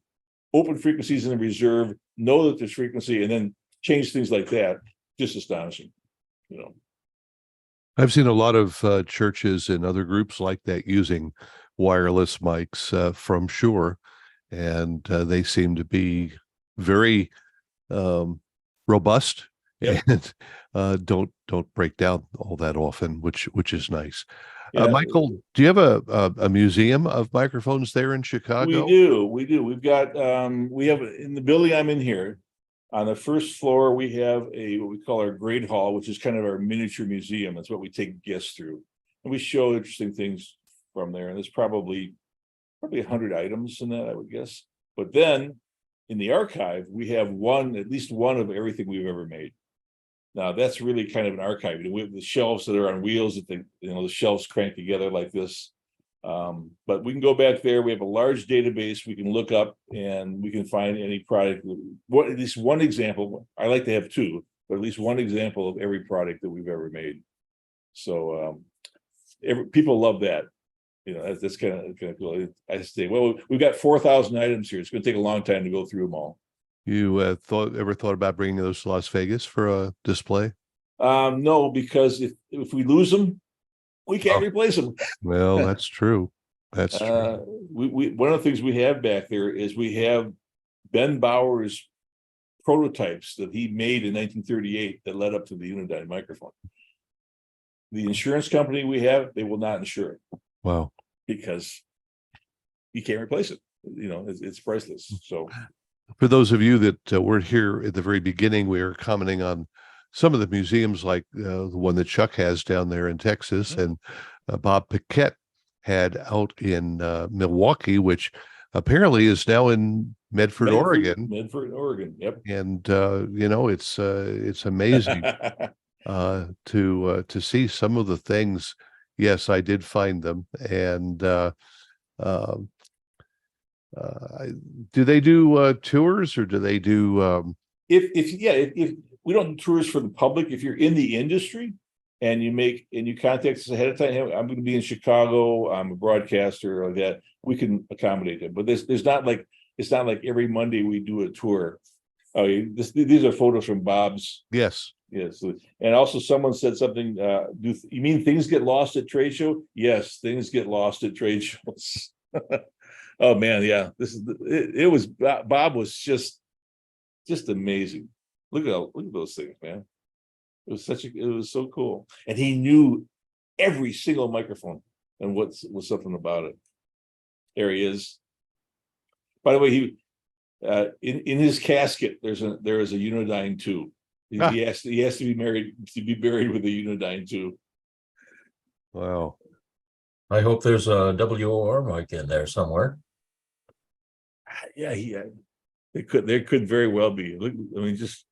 open frequencies in the reserve, know that there's frequency, and then change things like that, just astonishing, you know. I've seen a lot of churches and other groups like that using wireless mics from Shure, and they seem to be very robust. Yep. And don't break down all that often, which is nice. Yeah. Michael, do you have a museum of microphones there in Chicago? We do. We've got we have in the building I'm in here. On the first floor, we have what we call our Great Hall, which is kind of our miniature museum. That's what we take guests through, and we show interesting things from there. And there's probably 100 items in that, I would guess. But then in the archive, we have at least one of everything we've ever made. Now that's really kind of an archive. We have the shelves that are on wheels that the shelves crank together like this. But we can go back there. We have a large database we can look up, and we can find any product. At least one example. I like to have two, but at least one example of every product that we've ever made. So people love that. You know, that's kind of cool. I say, well, we've got 4,000 items here. It's going to take a long time to go through them all. You ever thought about bringing those to Las Vegas for a display? No, because if we lose them, we can't replace them. Well, that's true. That's true. We one of the things we have back there is we have Ben Bauer's prototypes that he made in 1938 that led up to the Unidyne microphone. The insurance company we have, they will not insure it. Wow. Because you can't replace it. You know, it's priceless. So for those of you that weren't here at the very beginning, we were commenting on some of the museums like the one that Chuck has down there in Texas, and Bob Paquette had out in Milwaukee, which apparently is now in Medford, Oregon. Medford, Oregon. Yep. And it's amazing to see some of the things. Yes, I did find them. And do they do tours, or do they do if we don't do tours for the public? If you're in the industry and you contact us ahead of time, hey, I'm going to be in Chicago, I'm a broadcaster, or that, we can accommodate them. But there's not like, it's not like every Monday we do a tour. Oh, these are photos from Bob's. Yes. Yes. And also someone said something, you mean things get lost at trade show? Yes, things get lost at trade shows. Oh man, yeah. Bob was just amazing. Look at those things, man. It was so cool. And he knew every single microphone and what was something about it. There he is. By the way, he in his casket, there is a Unidyne 2. He has to be buried with a Unidyne 2. Wow. I hope there's a WOR mic in there somewhere. Yeah, there could very well be. Look, I mean, just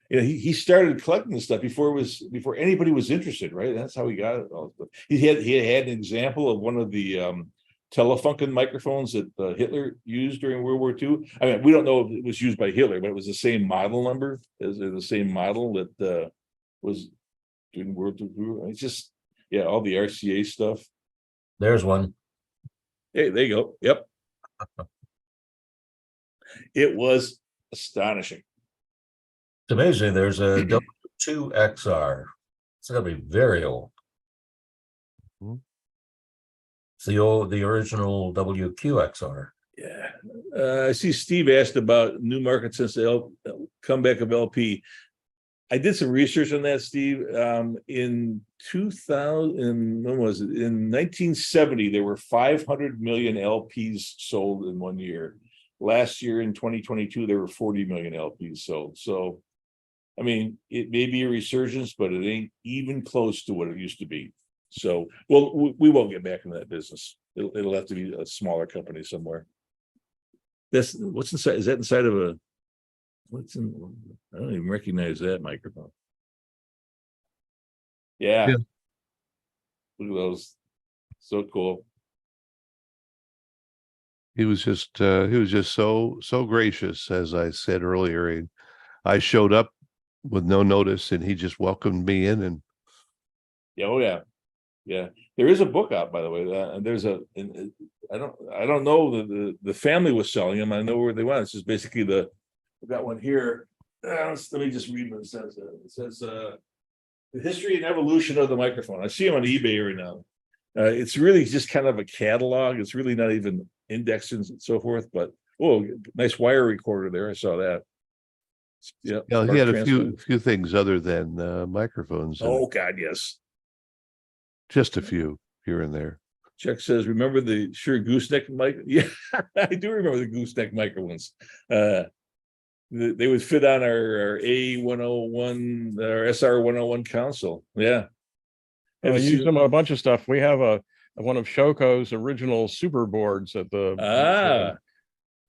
he started collecting this stuff before anybody was interested, right? That's how he got it all. He had an example of one of the Telefunken microphones that Hitler used during World War II. I mean, we don't know if it was used by Hitler, but it was the same model number as the same model that was during World War II. It's just, yeah, all the RCA stuff. There's one. Hey, there you go. Yep. It was astonishing. It's amazing. There's a W2XR. It's gonna be very old. It's the original WQXR. Yeah, I see Steve asked about new market since the comeback of LP. I did some research on that, Steve. In 2000, when was it? In 1970, there were 500 million LPs sold in 1 year. Last year in 2022, there were 40 million LPs sold. So, I mean, it may be a resurgence, but it ain't even close to what it used to be. So, well, we won't get back in that business. It'll have to be a smaller company somewhere. That's what's inside. Is that inside of a? What's in? I don't even recognize that microphone. Yeah. Yeah. Look at those. So cool. He was just so gracious, as I said earlier. I showed up with no notice, and he just welcomed me in. And Yeah, oh yeah, yeah. There is a book out, by the way. There's a. I don't know the family was selling them. I know where they went. It's just basically we got one here. Let me just read what it says. It says the history and evolution of the microphone. I see them on eBay right now. It's really just kind of a catalog. It's really not even indexed and so forth. But oh, nice wire recorder there. I saw that. Yeah, he smart had a transmitter. few things other than microphones. Oh God, yes. Just a few here and there. Chuck says, "Remember the Shure gooseneck mic?" Yeah, I do remember the gooseneck microphones. They would fit on our A101, our SR101 console. Yeah. I use them on a bunch of stuff. We have one of Shoko's original super boards at the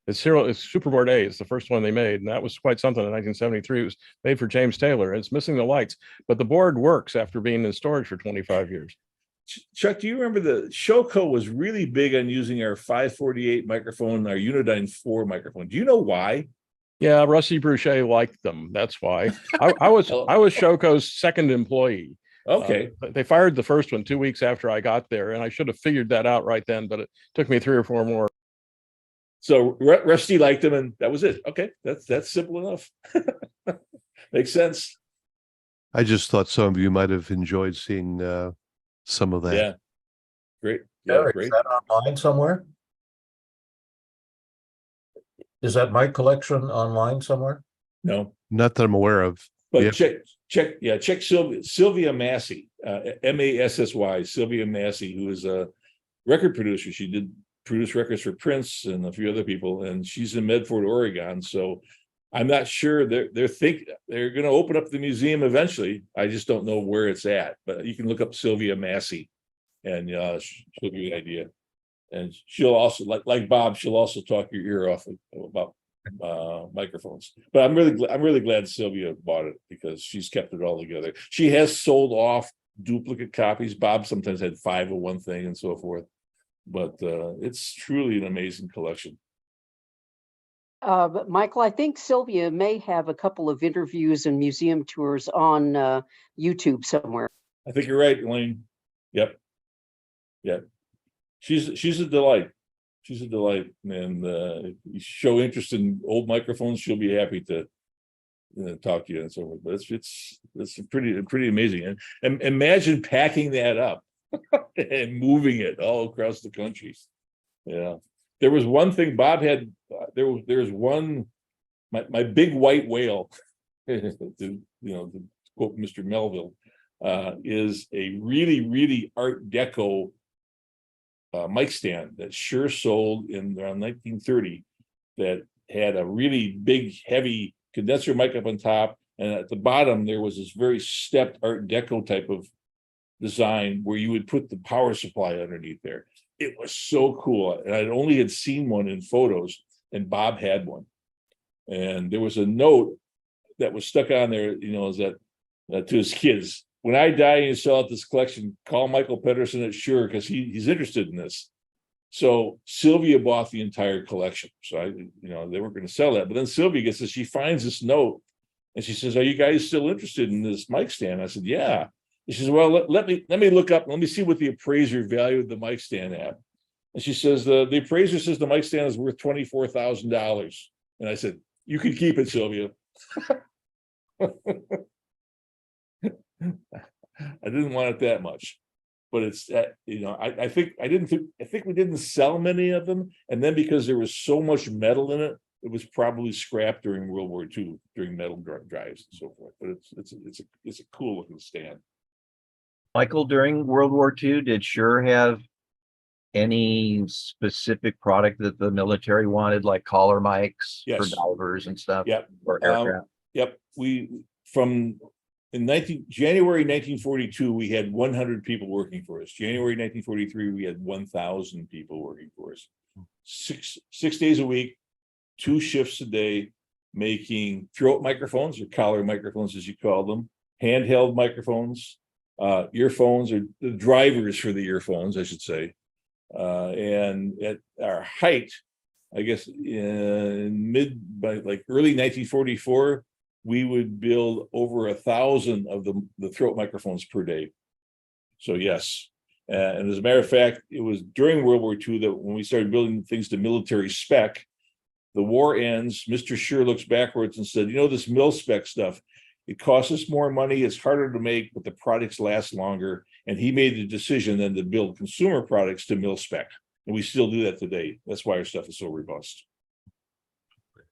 it's Superboard A. It's the first one they made, and that was quite something in 1973. It was made for James Taylor. It's missing the lights, but the board works after being in storage for 25 years. Chuck, do you remember the Shoko was really big on using our 548 microphone, our Unidyne 4 microphone? Do you know why? Yeah, Rusty Bruchet liked them. That's why. I was Shoko's second employee. Okay. They fired the first one 2 weeks after I got there, and I should have figured that out right then, but it took me 3 or 4 more. So Rusty liked them, and that was it. Okay, that's simple enough. Makes sense. I just thought some of you might have enjoyed seeing some of that. Yeah, great. Yeah, Eric, great. is that online somewhere? Is that mic collection online somewhere? No, Not that I'm aware of. but Yeah. check Sylvia Massey, Massy, Sylvia Massey, who is a record producer. She did produce records for Prince and a few other people, and she's in Medford, Oregon. So I'm not sure they're going to open up the museum eventually. I just don't know where it's at. But you can look up Sylvia Massey, and she'll give you an idea. And she'll also, like Bob, she'll also talk your ear off about microphones. But I'm really glad Sylvia bought it, because she's kept it all together. She has sold off duplicate copies. Bob sometimes had 5 of one thing and so forth. But it's truly an amazing collection. But Michael, I think Sylvia may have a couple of interviews and museum tours on YouTube somewhere. I think you're right, Elaine. Yep. She's a delight. She's a delight, and if you show interest in old microphones, she'll be happy to talk to you and so forth. But it's pretty amazing. And imagine packing that up and moving it all across the country. Yeah, there was one thing Bob had. There's one. My big white whale, to quote Mr. Melville, is a really Art Deco mic stand that Shure sold in around 1930, that had a really big, heavy condenser mic up on top, and at the bottom there was this very stepped Art Deco type of design where you would put the power supply underneath there. It was so cool, and I only had seen one in photos, and Bob had one, and there was a note that was stuck on there, is that to his kids: when I die and you sell out this collection, call Michael Pettersen at Shure, because he's interested in this. So Sylvia bought the entire collection. So they weren't going to sell that. But then Sylvia gets this, she finds this note, and she says, "Are you guys still interested in this mic stand?" I said, "Yeah." And she says, "Well, let me look up, let me see what the appraiser valued the mic stand at." And she says, the appraiser says the mic stand is worth $24,000. And I said, "You can keep it, Sylvia." I didn't want it that much, but it's I think we didn't sell many of them, and then because there was so much metal in it, it was probably scrapped during World War II during metal drives and so forth. But it's a cool looking stand. Michael, during World War II, did Shure have any specific product that the military wanted, like collar mics for Yes. divers and stuff? Yep. Or aircraft? Yep. In January 1942, we had 100 people working for us. January 1943, we had 1,000 people working for us. Six days a week, 2 shifts a day, making throat microphones, or collar microphones as you call them, handheld microphones, earphones, or the drivers for the earphones, I should say. And at our height, I guess by early 1944, we would build over 1,000 of the throat microphones per day. So yes, and as a matter of fact, it was during World War II that when we started building things to military spec, the war ends, Mr. Shure looks backwards and said, this mil spec stuff, it costs us more money, it's harder to make, but the products last longer. And he made the decision then to build consumer products to mil spec. And we still do that today. That's why our stuff is so robust.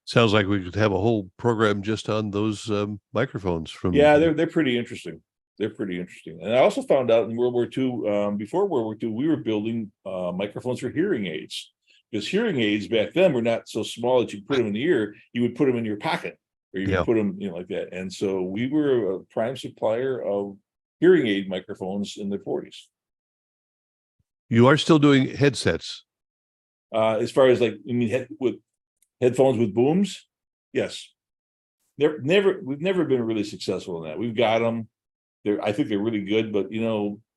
Sounds like we could have a whole program just on those microphones from. Yeah, they're pretty interesting. They're pretty interesting. And I also found out in World War II, before World War II, we were building microphones for hearing aids. Because hearing aids back then were not so small that you put them in the ear, you would put them in your pocket, or you would put them, like that. And so we were a prime supplier of hearing aid microphones in the 40s. You are still doing headsets. As far as with headphones with booms, yes. We've never been really successful in that. We've got them. I think they're really good, but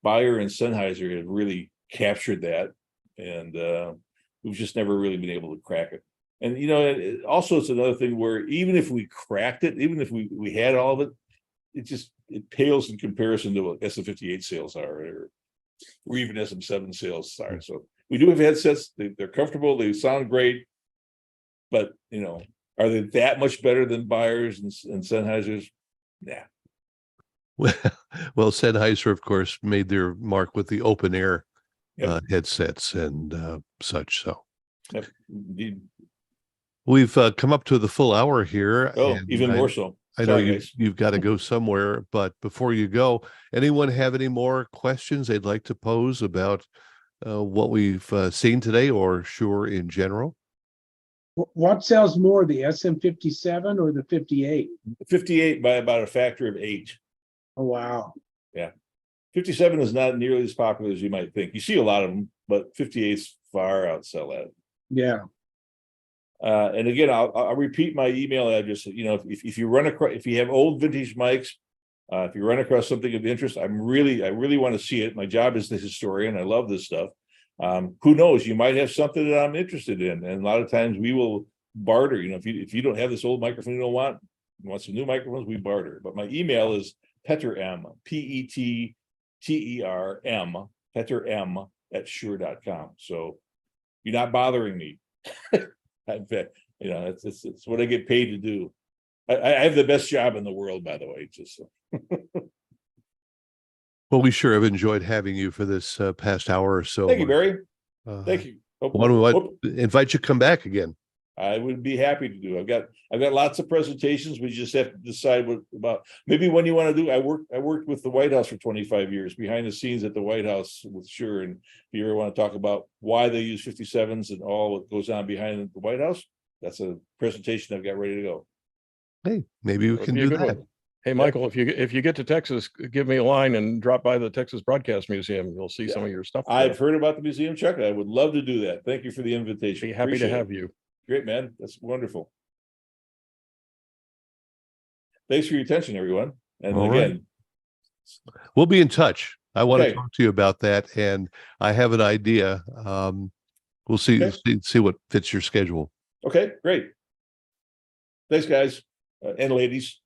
Beyer and Sennheiser have really captured that, and we've just never really been able to crack it. And also it's another thing where even if we cracked it, even if we had all of it, it pales in comparison to what SM58 sales are, or even SM7 sales are. So we do have headsets. They're comfortable. They sound great, but are they that much better than Beyers and Sennheisers? Nah. Well, Sennheiser, of course, made their mark with the open air headsets and such. So Indeed. We've come up to the full hour here. Oh, even more so. I know you've got to go somewhere, but before you go, anyone have any more questions they'd like to pose about what we've seen today, or Shure in general? What sells more, the SM57 or the 58? 58 by about a factor of 8. Oh, wow. Yeah. 57 is not nearly as popular as you might think. You see a lot of them, but 58's far outsell that. Yeah. And again, I'll repeat my email address. If you have old vintage mics, if you run across something of interest, I really want to see it. My job is the historian. I love this stuff. Who knows? You might have something that I'm interested in, and a lot of times we will barter. If you don't have this old microphone you want some new microphones, we barter. But my email is Petterm, Petterm, Petterm @shure.com. So you're not bothering me. In fact, it's what I get paid to do. I have the best job in the world, by the way. Just so. Well, we sure have enjoyed having you for this past hour or so. Thank you, Barry. Thank you. Invite you to come back again. I would be happy to do. I've got lots of presentations. We just have to decide maybe when you want to do. I worked with the White House for 25 years, behind the scenes at the White House with Shure. And if you ever want to talk about why they use 57s and all what goes on behind the White House, that's a presentation I've got ready to go. Hey, maybe we can do that. Hey, Michael, if you get to Texas, give me a line and drop by the Texas Broadcast Museum. You'll see some of your stuff. I've heard about the museum, Chuck. I would love to do that. Thank you for the invitation. Be happy to have you. Great, man. That's wonderful. Thanks for your attention, everyone. And All again, we'll be in touch. I want to Okay. talk to you about that, and I have an idea. We'll see what fits your schedule. okay, great. Thanks, guys and ladies.